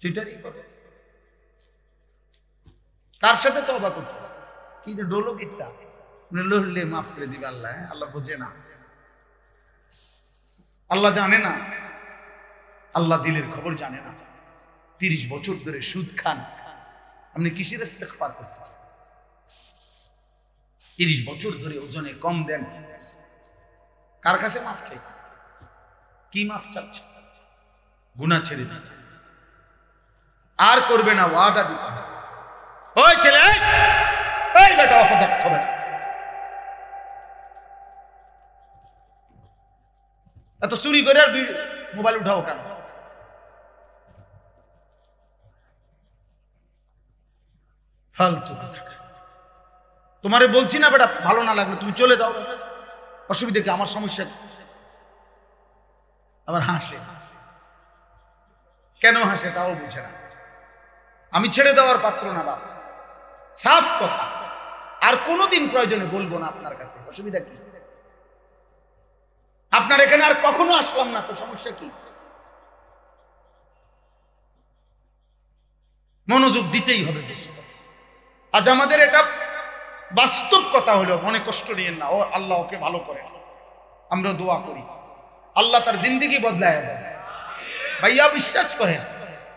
S1: সিটারি করো। কার সাথে তওবা করতেছ? কি যে ডলো কিতা লড়লে মাফ করে দিবে আল্লাহ? আল্লাহ বোঝে না? আল্লাহ জানে না? আল্লাহ দিলের খবর জানে না? 30 বছর ধরে সুদ খান, আপনি কিসের ইস্তেগফার করতেছেন? 30 বছর ধরে ওজনে কম দেন, কার কাছে মাফ চাইতেছে? কি মাফ চাচ্ছে? গুনাহ ছেড়ে দিতে আর করবে না, ওয়াদা দিতে। ওই ছেলে, এই বেটা অপদার্থ বেটা, এত চুরি করে আর মোবাইল উঠাও কেন? ফালতু কথা। তোমারে বলছি না বেটা, ভালো না লাগলে তুমি চলে যাও, অসুবিধা কি? আমার সমস্যা আবার হাসে। কেন হাসে তাও বুঝে না। আমি ছেড়ে দেওয়ার পাত্র না বাপ, সাফ কথা। আর কোনোদিন প্রয়োজনে বলবো না আপনার কাছে, অসুবিধা কি? আপনার এখানে আর কখনো আসলাম না, তো সমস্যা কি? মনোযোগ দিতেই হবে দোস্ত। আজ আমাদের এটা বাস্তব কথা হলো, মনে কষ্ট নিয়েন না। ও আল্লাহ ওকে ভালো করে, আমরা দোয়া করি আল্লাহ তার জিন্দেগি বদলায় দেয়। ভাইয়া বিশ্বাস করেন,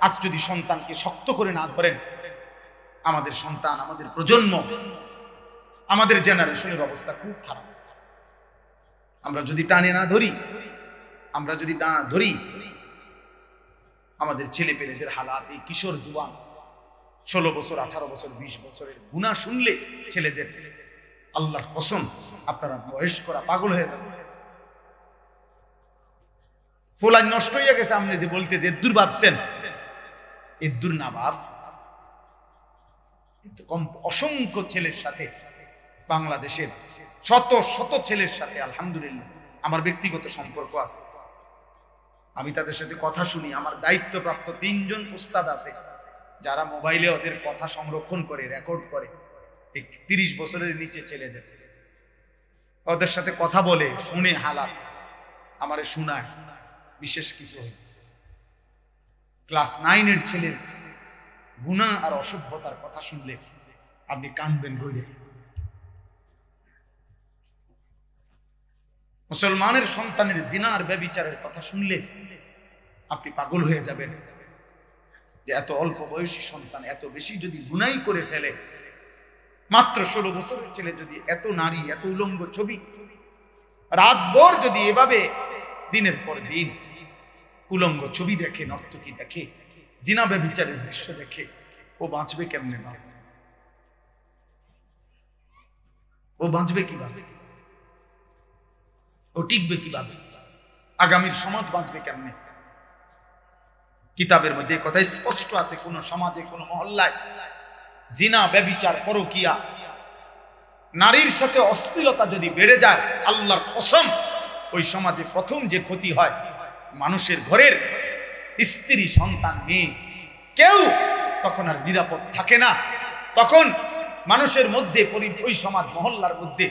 S1: আজ যদি সন্তানকে শক্ত করে না ধরেন, আমাদের সন্তান, আমাদের প্রজন্ম, আমাদের জেনারেশনের অবস্থা খুব খারাপ। আমরা যদি টানে না ধরি, আমরা যদি না ধরি, আমাদের ছেলে পেলেদের হালাত, এই কিশোর জুয়ান 16 বছর 18 বছর 20 বছরের গুনাহ শুনলে ছেলেদের, আল্লাহর কসম আপনারা বয়স করা পাগল হয়ে যাবে। ফোলা নষ্ট হয়ে গেছে। আপনি যে বলতে যে দূর ভাবছেন, এদুর না বাপ। কম অসংখ্য ছেলের সাথে, বাংলাদেশের শত শত ছেলের সাথে আলহামদুলিল্লাহ আমার ব্যক্তিগত সম্পর্ক আছে। আমি তাদের সাথে কথা শুনি। আমার দায়িত্বপ্রাপ্ত 3 জন উস্তাদ আছে যারা মোবাইলে ওদের কথা সংরক্ষণ করে, রেকর্ড করে। 30 বছরের নিচে ছেলে যেতে ওদের সাথে কথা বলে, শুনে হালাত আমারে শোনায়। বিশেষ কিছু ক্লাস 9-এর ছেলের গুনাহ আর অসভ্যতার কথা শুনলে আপনি কাঁদবেন গইলে। মুসলমানের সন্তানের জিনা আর ব্যভিচারের কথা শুনলে আপনি পাগল হয়ে যাবেন যে এত অল্প বয়সী সন্তান এত বেশি যদি গুনাহ করে ফেলে। মাত্র 16 বছরের ছেলে যদি এত নারী, এত উলঙ্গ ছবি রাতভর যদি এভাবে দিনের পর দিন উলঙ্গ ছবি দেখে, নর্তকী দেখে, জিনা ব্যভিচারের দৃশ্য দেখে, ও বাঁচবে কেমনে? না, ও বাঁচবে কিভাবে? ও টিকবে কিভাবে? আগামীর সমাজ বাঁচবে কেমনে? কিতাবের মধ্যে কথা স্পষ্ট আছে, কোন সমাজে, কোন মহল্লায় জিনা, ব্যভিচার, পরকিয়া, নারীর সাথে অশ্লীলতা যদি বেড়ে যায়, আল্লাহর কসম ওই সমাজে প্রথম যে ক্ষতি হয়, মানুষের ঘরের স্ত্রী, সন্তান, মেয়ে, কেউ তখন আর নিরাপদ থাকে না। তখন মানুষের মধ্যে, ওই সমাজ মহল্লার মধ্যে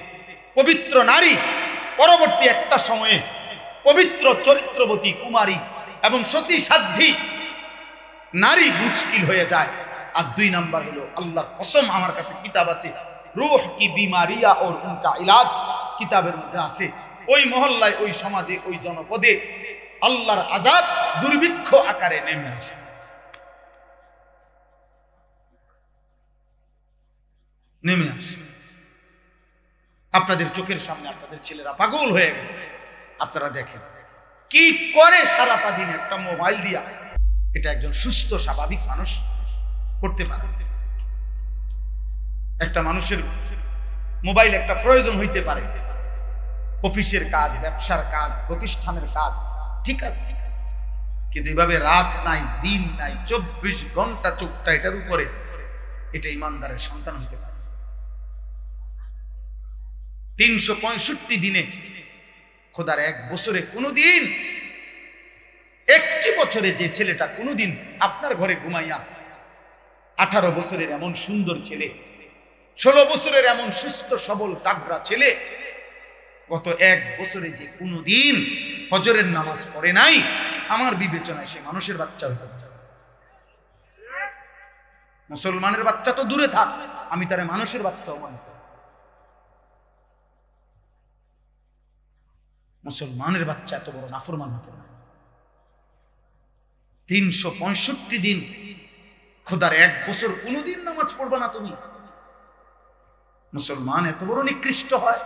S1: পবিত্র নারী পরবর্তী একটা সময়ে পবিত্র চরিত্রবতী কুমারী এবং সতী সাধ্বী নারী মুশকিল হয়ে যায়। আর 2 নাম্বার হলো, আল্লাহর কসম আমার কাছে কিতাব আছে, রূহ কি বিমারিয়া और उनका इलाज, কিতাবের মধ্যে আছে, ওই মহল্লায়, ওই সমাজে, ওই জনপদে আল্লাহর আযাব দুর্ভিক্ষ আকারে নেমে আসে। আপনাদের চোখের সামনে আপনাদের ছেলেরা পাগল হয়ে গেছে, আপনারা দেখেন কি করে সারাটা দিন একটা মোবাইল দিয়া। এটা একজন সুস্থ স্বাভাবিক মানুষ করতে পারে। একটা মানুষের মোবাইল একটা প্রয়োজন হইতে পারে, অফিসের কাজ, ব্যবসার কাজ, প্রতিষ্ঠানের কাজ, ঠিক আছে, কিন্তু এইভাবে রাত নাই, দিন নাই, 24 ঘন্টা চোখটা এটার উপরে, এটা ইমানদারের সন্তান হইতে পারে। 365 দিনে, খোদার 1 বছরে কোনদিন, একটি বছরে যে ছেলেটা কোনদিন আপনার ঘরে ঘুমাইয়া 18 বছরের এমন সুন্দর ছেলে, 16 বছরের এমন সুস্থ সবল তাগড়া ছেলে, গত 1 বছরে যে কোনদিন ফজরের নামাজ পড়ে নাই, আমার বিবেচনায় সে মানুষের বাচ্চা হইতে পারে। মুসলমানের বাচ্চা তো দূরে থাক, আমি তারে মানুষের বাচ্চাও মানি। মুসলমানের বাচ্চা এত বড় নাফরমান হতে পারে? 365 দিন, খোদার 1 বছর কোনদিন নামাজ পড়বে না তুমি? মুসলমান এত বড় নিকৃষ্ট হয়?